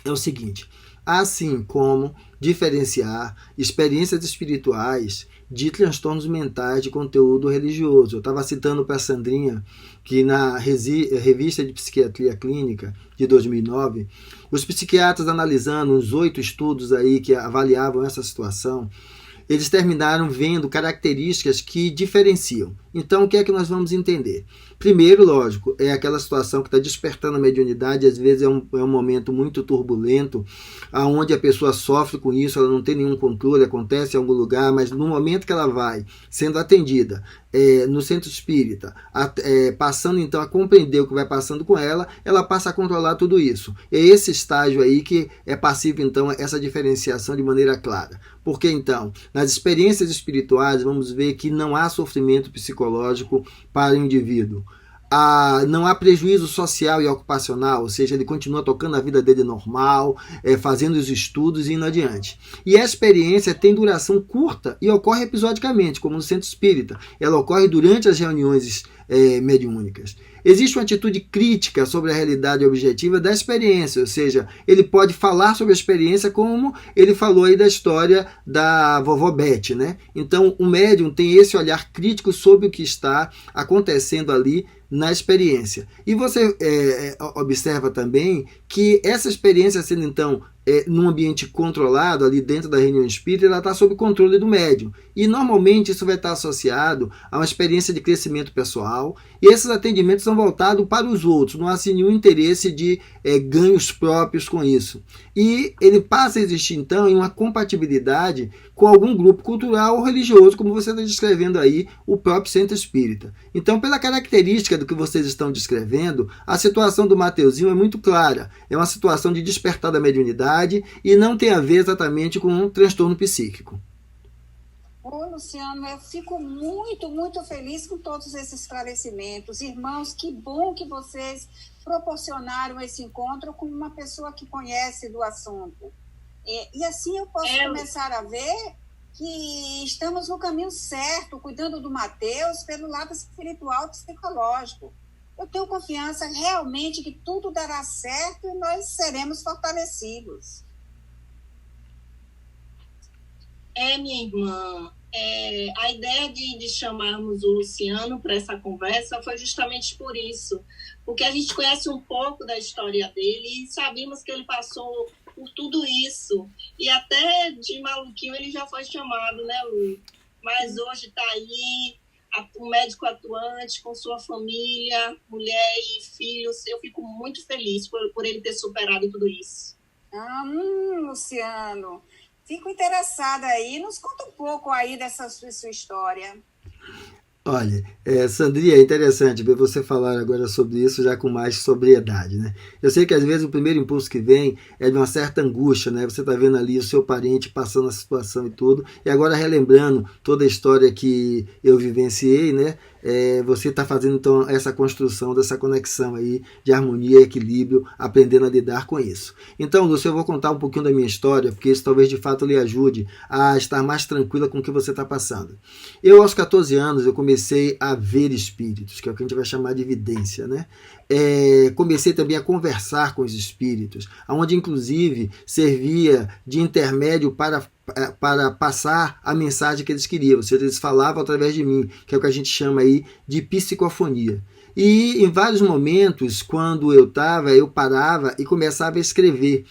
É o seguinte, assim como diferenciar experiências espirituais de transtornos mentais de conteúdo religioso. Eu estava citando para a Sandrinha que na Revista de Psiquiatria Clínica de 2009, os psiquiatras analisando os 8 estudos aí que avaliavam essa situação, eles terminaram vendo características que diferenciam. Então, o que é que nós vamos entender? Primeiro, lógico, é aquela situação que está despertando a mediunidade, às vezes é um momento muito turbulento, onde a pessoa sofre com isso, ela não tem nenhum controle, acontece em algum lugar, mas no momento que ela vai sendo atendida no centro espírita, passando então a compreender o que vai passando com ela, ela passa a controlar tudo isso. É esse estágio aí que é passível então essa diferenciação de maneira clara. Porque então, nas experiências espirituais, vamos ver que não há sofrimento psicológico para o indivíduo. Não há prejuízo social e ocupacional, ou seja, ele continua tocando a vida dele normal, fazendo os estudos e indo adiante. E a experiência tem duração curta e ocorre episodicamente, como no centro espírita. Ela ocorre durante as reuniões mediúnicas. Existe uma atitude crítica sobre a realidade objetiva da experiência, ou seja, ele pode falar sobre a experiência como ele falou aí da história da vovó Beth, né? Então, o médium tem esse olhar crítico sobre o que está acontecendo ali na experiência. E você observa também que essa experiência sendo então num ambiente controlado, ali dentro da reunião espírita, ela está sob controle do médium. E normalmente isso vai estar associado a uma experiência de crescimento pessoal, e esses atendimentos são voltados para os outros, não há assim, nenhum interesse de ganhos próprios com isso. E ele passa a existir então em uma compatibilidade com algum grupo cultural ou religioso, como você está descrevendo aí, o próprio centro espírita. Então, pela característica do que vocês estão descrevendo, a situação do Mateuzinho é muito clara. É uma situação de despertar da mediunidade e não tem a ver exatamente com um transtorno psíquico. Ô, Luciano, eu fico muito, muito feliz com todos esses esclarecimentos. Irmãos, que bom que vocês proporcionaram esse encontro com uma pessoa que conhece do assunto. E assim eu posso começar a ver que estamos no caminho certo, cuidando do Mateus pelo lado espiritual e psicológico. Eu tenho confiança realmente que tudo dará certo e nós seremos fortalecidos. Minha irmã, a ideia de chamarmos o Luciano para essa conversa foi justamente por isso, porque a gente conhece um pouco da história dele e sabemos que ele passou por tudo isso, e até de maluquinho ele já foi chamado, né, Lu? Mas hoje está aí, um médico atuante com sua família, mulher e filhos. Eu fico muito feliz por ele ter superado tudo isso. Luciano, fico interessada aí. Nos conta um pouco aí dessa sua história. Olha, Sandrinha, é interessante ver você falar agora sobre isso já com mais sobriedade, né? Eu sei que às vezes o primeiro impulso que vem é de uma certa angústia, né? Você está vendo ali o seu parente passando a situação e tudo, e agora relembrando toda a história que eu vivenciei, né? Você está fazendo então essa construção dessa conexão aí de harmonia e equilíbrio, aprendendo a lidar com isso. Então, Lúcia, eu vou contar um pouquinho da minha história, porque isso talvez de fato lhe ajude a estar mais tranquila com o que você está passando. Eu, aos 14 anos, eu comecei a ver espíritos, que é o que a gente vai chamar de evidência, né? Comecei também a conversar com os espíritos, onde inclusive servia de intermédio para passar a mensagem que eles queriam, ou seja, eles falavam através de mim, que é o que a gente chama aí de psicofonia. E em vários momentos, quando eu parava e começava a escrever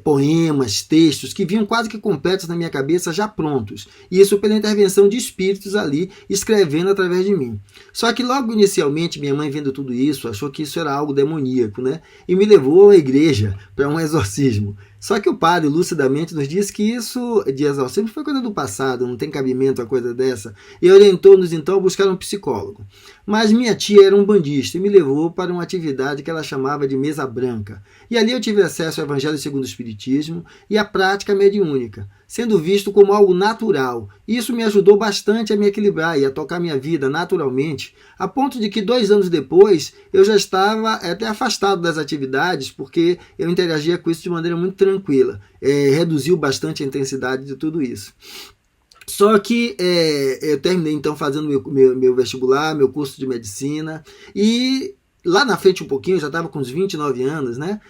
poemas, textos que vinham quase que completos na minha cabeça, já prontos. E isso pela intervenção de espíritos ali, escrevendo através de mim. Só que logo inicialmente, minha mãe vendo tudo isso, achou que isso era algo demoníaco, né? E me levou à igreja para um exorcismo. Só que o padre, lucidamente, nos disse que isso de exorcismo foi coisa do passado, não tem cabimento a coisa dessa, e orientou-nos então a buscar um psicólogo. Mas minha tia era um bandista e me levou para uma atividade que ela chamava de mesa branca. E ali eu tive acesso ao Evangelho segundo o Espiritismo e à prática mediúnica, sendo visto como algo natural. Isso me ajudou bastante a me equilibrar e a tocar minha vida naturalmente, a ponto de que 2 anos depois eu já estava até afastado das atividades, porque eu interagia com isso de maneira muito tranquila. Reduziu bastante a intensidade de tudo isso. Só que eu terminei então fazendo meu vestibular, meu curso de medicina, e lá na frente um pouquinho, já estava com uns 29 anos, né?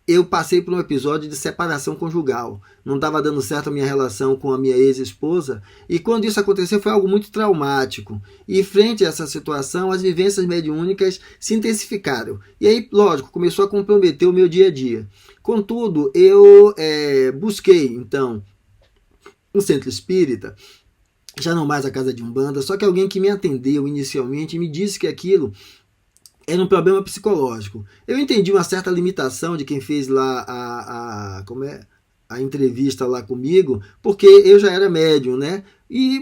Eu passei por um episódio de separação conjugal. Não estava dando certo a minha relação com a minha ex-esposa, e quando isso aconteceu foi algo muito traumático. E frente a essa situação, as vivências mediúnicas se intensificaram. E aí, lógico, começou a comprometer o meu dia a dia. Contudo, eu busquei, então, um centro espírita, já não mais a casa de Umbanda, só que alguém que me atendeu inicialmente me disse que aquilo era um problema psicológico. Eu entendi uma certa limitação de quem fez lá a entrevista lá comigo, porque eu já era médium, né?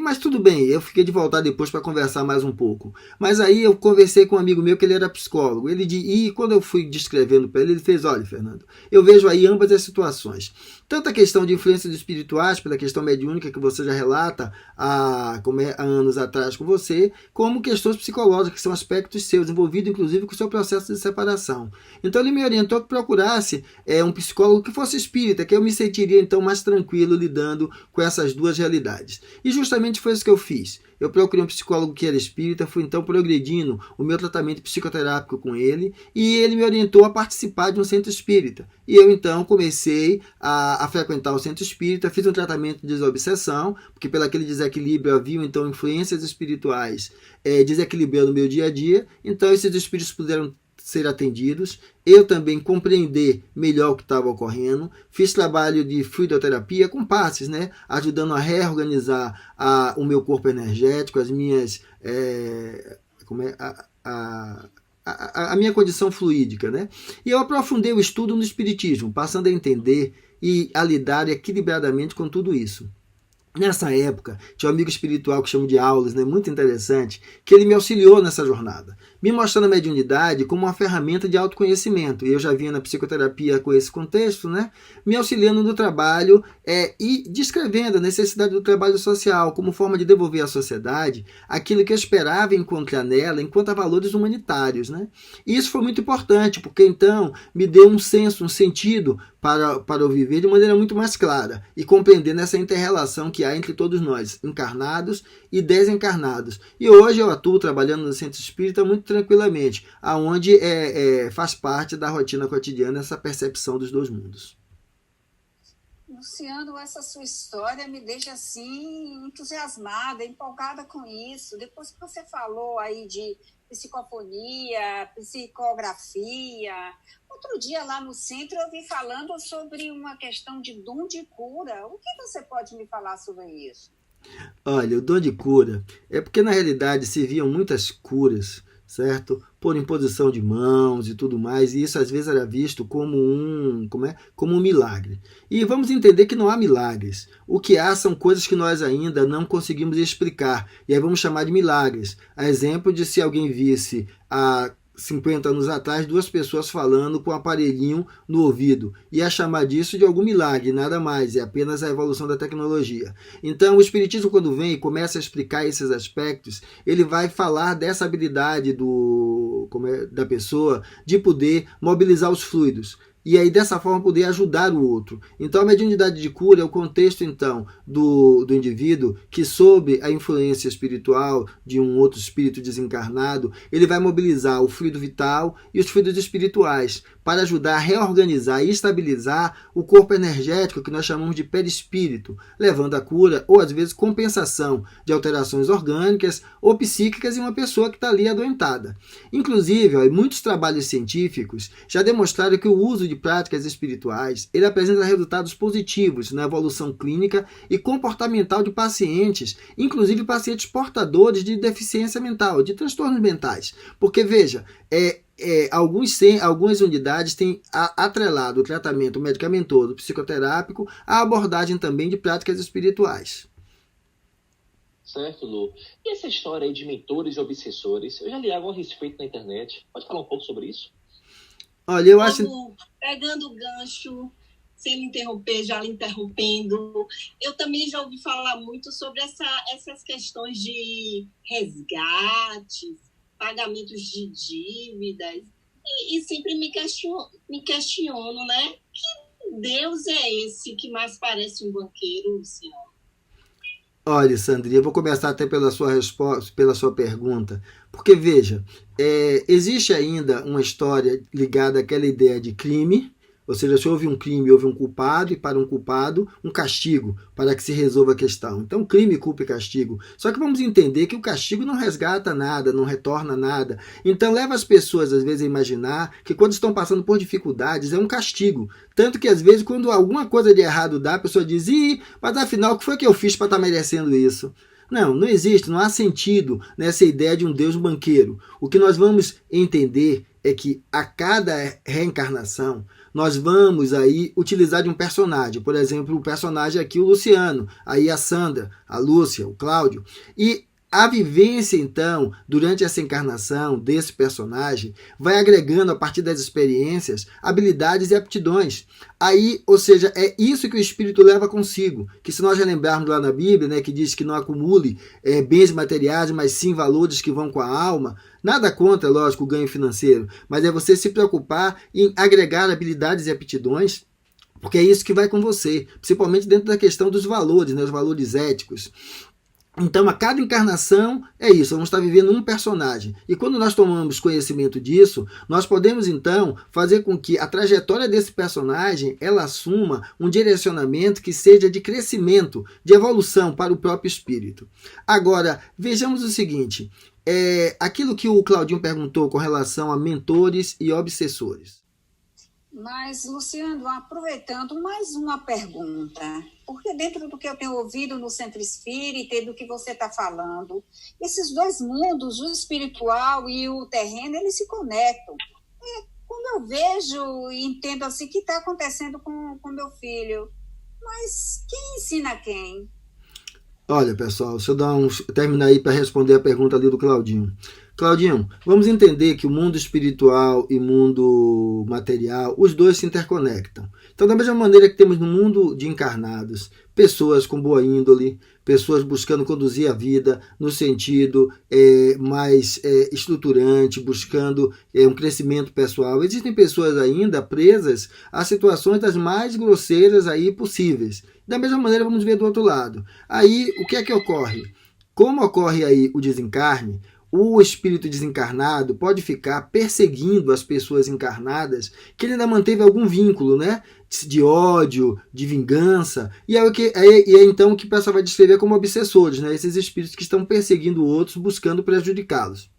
Mas tudo bem, eu fiquei de voltar depois para conversar mais um pouco. Mas aí eu conversei com um amigo meu que ele era psicólogo. E quando eu fui descrevendo para ele, ele fez: olha, Fernando, eu vejo aí ambas as situações. Tanto a questão de influências espirituais, pela questão mediúnica que você já relata há anos atrás com você, como questões psicológicas, que são aspectos seus, envolvidos inclusive com o seu processo de separação. Então ele me orientou que procurasse um psicólogo que fosse espírita, que eu me sentiria então mais tranquilo lidando com essas duas realidades. E justamente foi isso que eu fiz. Eu procurei um psicólogo que era espírita, fui então progredindo o meu tratamento psicoterápico com ele, e ele me orientou a participar de um centro espírita. E eu então comecei a frequentar o centro espírita, fiz um tratamento de desobsessão, porque pelo aquele desequilíbrio havia então influências espirituais desequilibrando o meu dia a dia, então esses espíritos puderam ser atendidos, eu também compreender melhor o que estava ocorrendo. Fiz trabalho de fluidoterapia com passes, né? Ajudando a reorganizar o meu corpo energético, as minhas... a minha condição fluídica, né? E eu aprofundei o estudo no Espiritismo, passando a entender e a lidar equilibradamente com tudo isso. Nessa época, tinha um amigo espiritual que chamo de Aulas, né, muito interessante, que ele me auxiliou nessa jornada, me mostrando a mediunidade como uma ferramenta de autoconhecimento. E eu já vinha na psicoterapia com esse contexto, né, me auxiliando no trabalho e descrevendo a necessidade do trabalho social como forma de devolver à sociedade aquilo que eu esperava encontrar nela enquanto a valores humanitários, né? E isso foi muito importante, porque então me deu um senso, um sentido para eu viver de maneira muito mais clara e compreendendo essa inter-relação que há entre todos nós, encarnados e desencarnados. E hoje eu atuo trabalhando no Centro Espírita muito tranquilamente, aonde faz parte da rotina cotidiana essa percepção dos dois mundos. Luciano, essa sua história me deixa assim entusiasmada, empolgada com isso. Depois que você falou aí de psicofonia, psicografia, outro dia lá no centro eu ouvi falando sobre uma questão de dom de cura. O que você pode me falar sobre isso? Olha, o dom de cura é porque na realidade se viam muitas curas, certo? Por imposição de mãos e tudo mais, e isso às vezes era visto como um milagre. E vamos entender que não há milagres. O que há são coisas que nós ainda não conseguimos explicar, e aí vamos chamar de milagres. A exemplo de se alguém visse há 50 anos atrás, duas pessoas falando com um aparelhinho no ouvido. Ia chamar disso de algum milagre, nada mais, é apenas a evolução da tecnologia. Então, o Espiritismo, quando vem e começa a explicar esses aspectos, ele vai falar dessa habilidade da pessoa de poder mobilizar os fluidos. E aí, dessa forma, poder ajudar o outro. Então, a mediunidade de cura é o contexto, então, do indivíduo que, sob a influência espiritual de um outro espírito desencarnado, ele vai mobilizar o fluido vital e os fluidos espirituais para ajudar a reorganizar e estabilizar o corpo energético que nós chamamos de perispírito, levando a cura ou, às vezes, compensação de alterações orgânicas ou psíquicas em uma pessoa que está ali adoentada. Inclusive, muitos trabalhos científicos já demonstraram que o uso de práticas espirituais, ele apresenta resultados positivos na evolução clínica e comportamental de pacientes, inclusive pacientes portadores de deficiência mental, de transtornos mentais. Porque, veja, algumas unidades têm atrelado o tratamento medicamentoso, psicoterápico, à abordagem também de práticas espirituais. Certo, Lu. E essa história aí de mentores e obsessores? Eu já li algo a respeito na internet. Pode falar um pouco sobre isso? Olha, eu acho... Pegando o gancho, sem me interromper, já lhe interrompendo, eu também já ouvi falar muito sobre essas questões de resgates, pagamentos de dívidas, e sempre me questiono, né? Que Deus é esse que mais parece um banqueiro, Luciano? Olha, Sandrinha, eu vou começar até pela sua resposta, pela sua pergunta, porque, veja, existe ainda uma história ligada àquela ideia de crime, ou seja, se houve um crime, houve um culpado, e para um culpado, um castigo, para que se resolva a questão. Então, crime, culpa e castigo. Só que vamos entender que o castigo não resgata nada, não retorna nada. Então, leva as pessoas, às vezes, a imaginar que quando estão passando por dificuldades, é um castigo. Tanto que, às vezes, quando alguma coisa de errado dá, a pessoa diz, mas afinal, o que foi que eu fiz para estar merecendo isso? Não existe, não há sentido nessa ideia de um Deus banqueiro. O que nós vamos entender é que a cada reencarnação, nós vamos aí utilizar de um personagem. Por exemplo, o personagem aqui, o Luciano, aí a Sandra, a Lúcia, o Cláudio. E a vivência, então, durante essa encarnação desse personagem, vai agregando, a partir das experiências, habilidades e aptidões. Aí, ou seja, é isso que o espírito leva consigo. Que se nós relembrarmos lá na Bíblia, né, que diz que não acumule bens materiais, mas sim valores que vão com a alma. Nada contra, lógico, o ganho financeiro, mas é você se preocupar em agregar habilidades e aptidões, porque é isso que vai com você, principalmente dentro da questão dos valores, né, os valores éticos. Então, a cada encarnação é isso, vamos estar vivendo um personagem. E quando nós tomamos conhecimento disso, nós podemos, então, fazer com que a trajetória desse personagem, ela assuma um direcionamento que seja de crescimento, de evolução para o próprio espírito. Agora, vejamos o seguinte, aquilo que o Claudinho perguntou com relação a mentores e obsessores. Mas, Luciano, aproveitando mais uma pergunta, porque dentro do que eu tenho ouvido no Centro Espírita e do que você está falando, esses dois mundos, o espiritual e o terreno, eles se conectam. Como eu vejo e entendo assim, o que está acontecendo com meu filho? Mas quem ensina quem? Olha, pessoal, deixa eu terminar aí para responder a pergunta ali do Claudinho. Claudinho, vamos entender que o mundo espiritual e mundo material, os dois se interconectam. Então, da mesma maneira que temos no mundo de encarnados, pessoas com boa índole, pessoas buscando conduzir a vida no sentido mais estruturante, buscando um crescimento pessoal. Existem pessoas ainda presas a situações das mais grosseiras aí possíveis. Da mesma maneira, vamos ver do outro lado. Aí, o que é que ocorre? Como ocorre aí o desencarne, o espírito desencarnado pode ficar perseguindo as pessoas encarnadas que ele ainda manteve algum vínculo, né? De ódio, de vingança, e é então o que o pessoal vai descrever como obsessores, né? Esses espíritos que estão perseguindo outros, buscando prejudicá-los.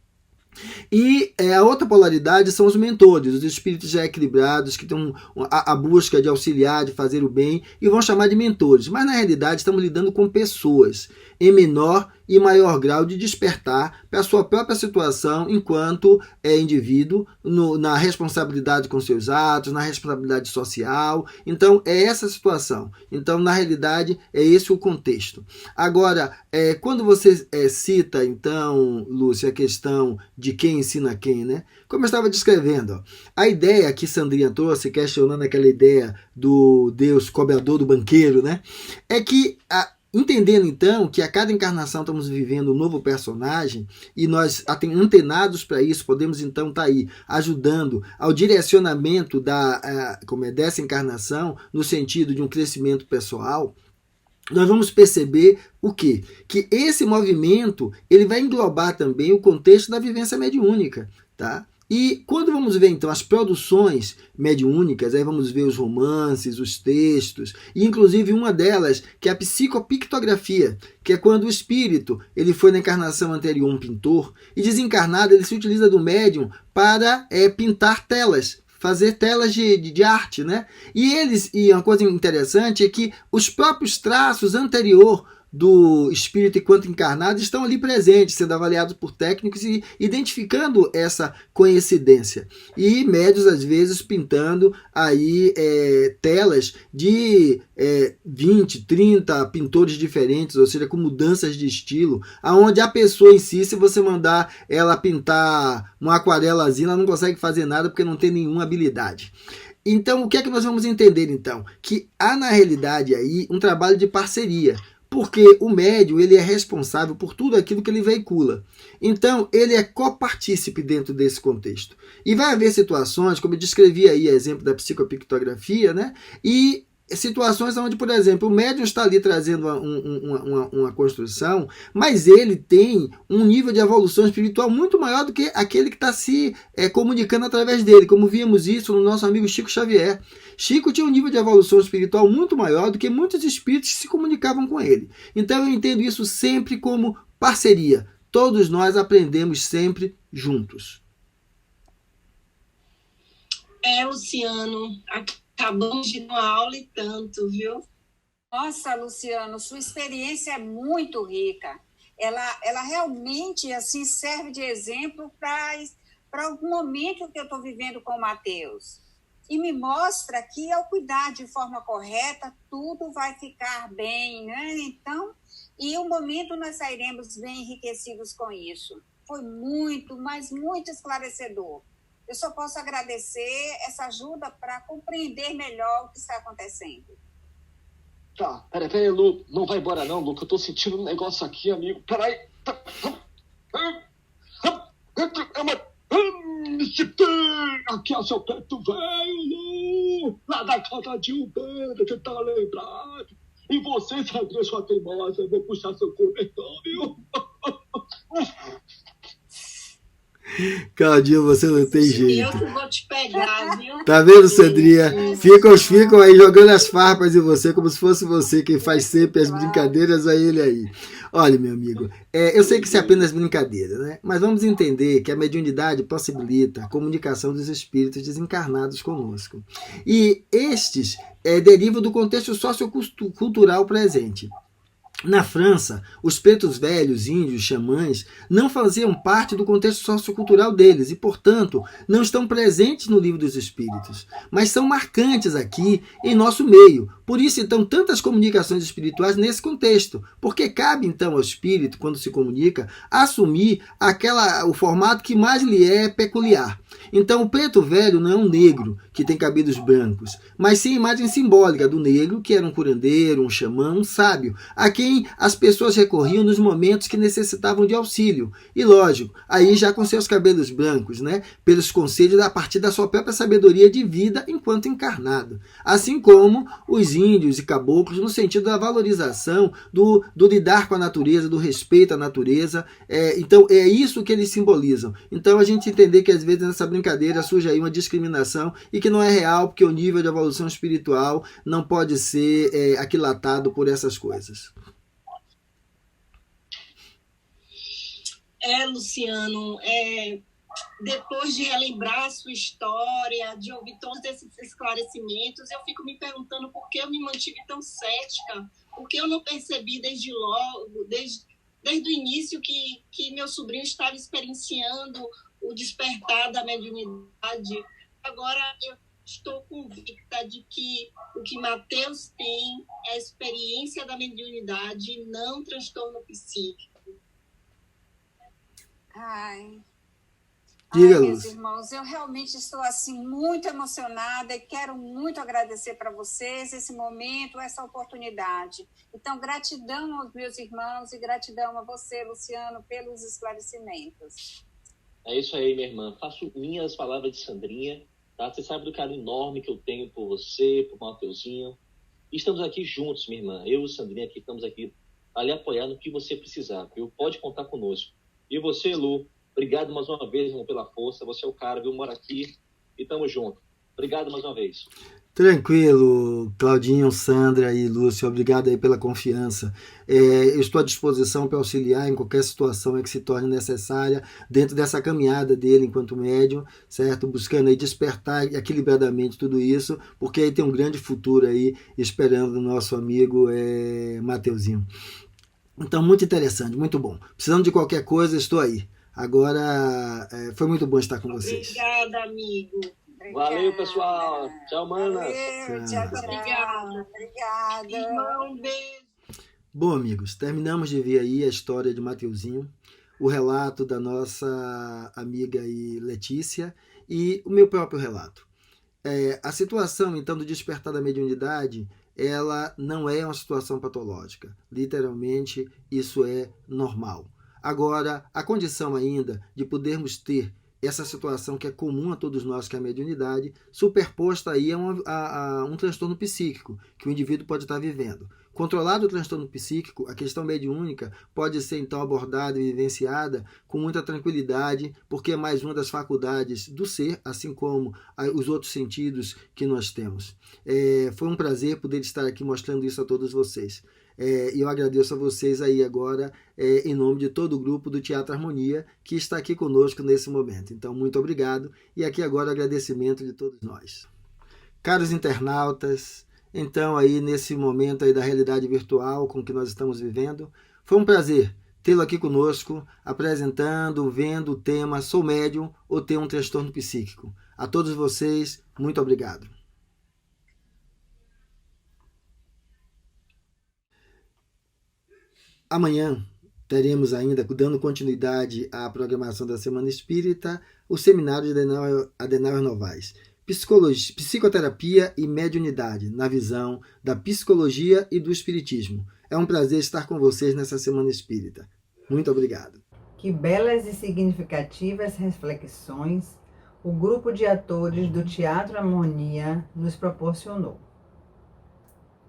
E a outra polaridade são os mentores, os espíritos já equilibrados, que têm a busca de auxiliar, de fazer o bem, e vão chamar de mentores. Mas na realidade estamos lidando com pessoas em menor e maior grau de despertar para a sua própria situação enquanto indivíduo, na responsabilidade com seus atos, na responsabilidade social. Então, é essa a situação. Então, na realidade, é esse o contexto. Agora, quando você cita, então, Lúcia, a questão de quem ensina quem, né? Como eu estava descrevendo, ó, a ideia que Sandrinha trouxe, questionando aquela ideia do Deus cobrador do banqueiro, né? É que entendendo, então, que a cada encarnação estamos vivendo um novo personagem e nós, antenados para isso, podemos, então, estar aí ajudando ao direcionamento dessa encarnação no sentido de um crescimento pessoal, nós vamos perceber o quê? Que esse movimento ele vai englobar também o contexto da vivência mediúnica, tá? E quando vamos ver, então, as produções mediúnicas, aí vamos ver os romances, os textos, e inclusive uma delas, que é a psicopictografia, que é quando o espírito ele foi na encarnação anterior um pintor, e desencarnado ele se utiliza do médium para pintar telas, fazer telas de arte, né? E uma coisa interessante é que os próprios traços anterior do espírito enquanto encarnado estão ali presentes, sendo avaliados por técnicos e identificando essa coincidência. E médios, às vezes, pintando aí telas de 20, 30 pintores diferentes, ou seja, com mudanças de estilo, aonde a pessoa em si, se você mandar ela pintar uma aquarelazinha, ela não consegue fazer nada porque não tem nenhuma habilidade. Então, o que é que nós vamos entender, então? Que há, na realidade, aí um trabalho de parceria, porque o médium ele é responsável por tudo aquilo que ele veicula. Então, ele é copartícipe dentro desse contexto. E vai haver situações, como eu descrevi aí, exemplo da psicopictografia, né? E situações onde, por exemplo, o médium está ali trazendo uma construção, mas ele tem um nível de evolução espiritual muito maior do que aquele que está se comunicando através dele, como vimos isso no nosso amigo Chico Xavier. Chico tinha um nível de evolução espiritual muito maior do que muitos espíritos que se comunicavam com ele. Então eu entendo isso sempre como parceria. Todos nós aprendemos sempre juntos. Luciano, acabamos de uma aula e tanto, viu? Nossa, Luciano, sua experiência é muito rica. Ela realmente assim serve de exemplo para o momento que eu estou vivendo com o Matheus. E me mostra que ao cuidar de forma correta, tudo vai ficar bem, né? Então, e o momento nós sairemos bem enriquecidos com isso. Foi muito, mas muito esclarecedor. Eu só posso agradecer essa ajuda para compreender melhor o que está acontecendo. Tá, peraí, Lu. Não vai embora não, Lu, que eu tô sentindo um negócio aqui, amigo. Peraí. Aqui é o seu preto velho, Lu. Lá da casa de Umbanda, você tá lembrado? E você, Sandrinha, sua teimosa, eu vou puxar seu cobertor, viu? Claudinho, você não tem jeito. Eu que vou te pegar, viu? Tá vendo, Sandrinha? Ficam aí jogando as farpas em você, como se fosse você quem faz sempre as brincadeiras a ele aí. Olha, meu amigo, eu sei que isso é apenas brincadeira, né? Mas vamos entender que a mediunidade possibilita a comunicação dos espíritos desencarnados conosco. E estes derivam do contexto sociocultural presente. Na França, os pretos velhos, índios, xamãs, não faziam parte do contexto sociocultural deles e, portanto, não estão presentes no Livro dos Espíritos, mas são marcantes aqui em nosso meio. Por isso, então, tantas comunicações espirituais nesse contexto, porque cabe, então, ao espírito, quando se comunica, assumir o formato que mais lhe é peculiar. Então, o preto velho não é um negro que tem cabelos brancos, mas sim a imagem simbólica do negro, que era um curandeiro, um xamã, um sábio, a quem as pessoas recorriam nos momentos que necessitavam de auxílio. E, lógico, aí já com seus cabelos brancos, né, pelos conselhos a partir da sua própria sabedoria de vida enquanto encarnado. Assim como os índios e caboclos, no sentido da valorização, do lidar com a natureza, do respeito à natureza. Então, é isso que eles simbolizam. Então, a gente entender que, às vezes, nessa brincadeira surge aí uma discriminação e que não é real, porque o nível de evolução espiritual não pode ser aquilatado por essas coisas. Luciano, depois de relembrar a sua história, de ouvir todos esses esclarecimentos, eu fico me perguntando por que eu me mantive tão cética, por que eu não percebi desde o início que meu sobrinho estava experienciando o despertar da mediunidade. Agora eu estou convicta de que o que Mateus tem é a experiência da mediunidade, não transtorno psíquico. Meus irmãos, eu realmente estou assim muito emocionada e quero muito agradecer para vocês esse momento, essa oportunidade. Então, gratidão aos meus irmãos e gratidão a você, Luciano, pelos esclarecimentos. É isso aí, minha irmã. Faço minhas palavras de Sandrinha, tá? Você sabe do carinho enorme que eu tenho por você, por Mateuzinho. E estamos aqui juntos, minha irmã. Eu e Sandrinha aqui estamos aqui a lhe apoiar no que você precisar, viu? Pode contar conosco. E você, Lu, obrigado mais uma vez, irmão, pela força. Você é o cara, viu? Mora aqui e tamo junto. Obrigado mais uma vez. Tranquilo, Claudinho, Sandra e Lúcio, obrigado aí pela confiança. Eu estou à disposição para auxiliar em qualquer situação que se torne necessária dentro dessa caminhada dele enquanto médium, certo? Buscando aí despertar equilibradamente tudo isso, porque aí tem um grande futuro aí esperando o nosso amigo Mateuzinho. Então, muito interessante, muito bom. Precisando de qualquer coisa, estou aí. Agora, foi muito bom estar com vocês. Obrigada, amigo. Valeu, pessoal. Tchau, manas. Valeu, tchau. Obrigada. Obrigada. Um beijo. Bom, amigos, terminamos de ver aí a história de Mateuzinho, o relato da nossa amiga aí, Letícia, e o meu próprio relato. A situação, então, do despertar da mediunidade, ela não é uma situação patológica. Literalmente, isso é normal. Agora, a condição ainda de podermos ter essa situação que é comum a todos nós, que é a mediunidade, superposta aí a um transtorno psíquico que o indivíduo pode estar vivendo. Controlado o transtorno psíquico, a questão mediúnica pode ser então abordada e vivenciada com muita tranquilidade, porque é mais uma das faculdades do ser, assim como os outros sentidos que nós temos. Foi um prazer poder estar aqui mostrando isso a todos vocês. E eu agradeço a vocês aí agora, em nome de todo o grupo do Teatro Harmonia, que está aqui conosco nesse momento. Então, muito obrigado. E aqui agora o agradecimento de todos nós. Caros internautas, então aí nesse momento aí da realidade virtual com que nós estamos vivendo, foi um prazer tê-lo aqui conosco, apresentando, vendo o tema Sou Médium ou Tenho um Transtorno Psíquico. A todos vocês, muito obrigado. Amanhã teremos ainda, dando continuidade à programação da Semana Espírita, o seminário de Adenauer Novaes, Psicoterapia e Mediunidade, na visão da psicologia e do espiritismo. É um prazer estar com vocês nessa Semana Espírita. Muito obrigado. Que belas e significativas reflexões o grupo de atores do Teatro Harmonia nos proporcionou.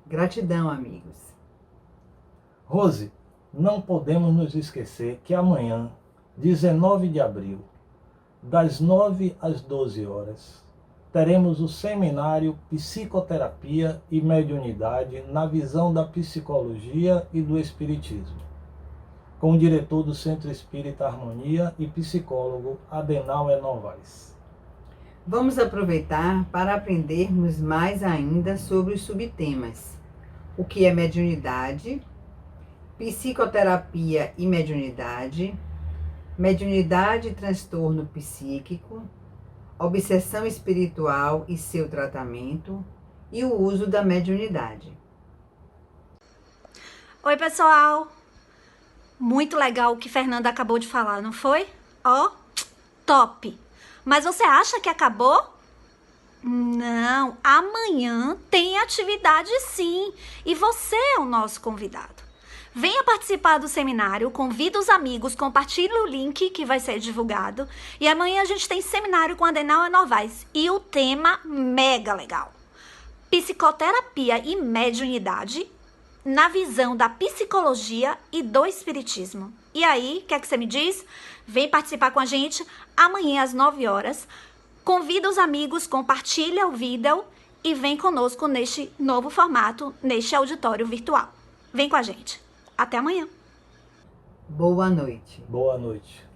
Gratidão, amigos. Rose, não podemos nos esquecer que amanhã, 19 de abril, das 9 às 12 horas, teremos o seminário Psicoterapia e Mediunidade na visão da psicologia e do espiritismo, com o diretor do Centro Espírita Harmonia e psicólogo Adenauer Novaes. Vamos aproveitar para aprendermos mais ainda sobre os subtemas. O que é mediunidade, psicoterapia e mediunidade, mediunidade e transtorno psíquico, obsessão espiritual e seu tratamento e o uso da mediunidade. Oi, pessoal! Muito legal o que Fernanda acabou de falar, não foi? Ó, top! Mas você acha que acabou? Não, amanhã tem atividade sim, e você é o nosso convidado. Venha participar do seminário, convida os amigos, compartilhe o link que vai ser divulgado. E amanhã a gente tem seminário com a Adenauer Novaes e o tema mega legal. Psicoterapia e mediunidade na visão da psicologia e do espiritismo. E aí, o que é que você me diz? Vem participar com a gente amanhã às 9 horas. Convida os amigos, compartilha o vídeo e vem conosco neste novo formato, neste auditório virtual. Vem com a gente. Até amanhã. Boa noite. Boa noite.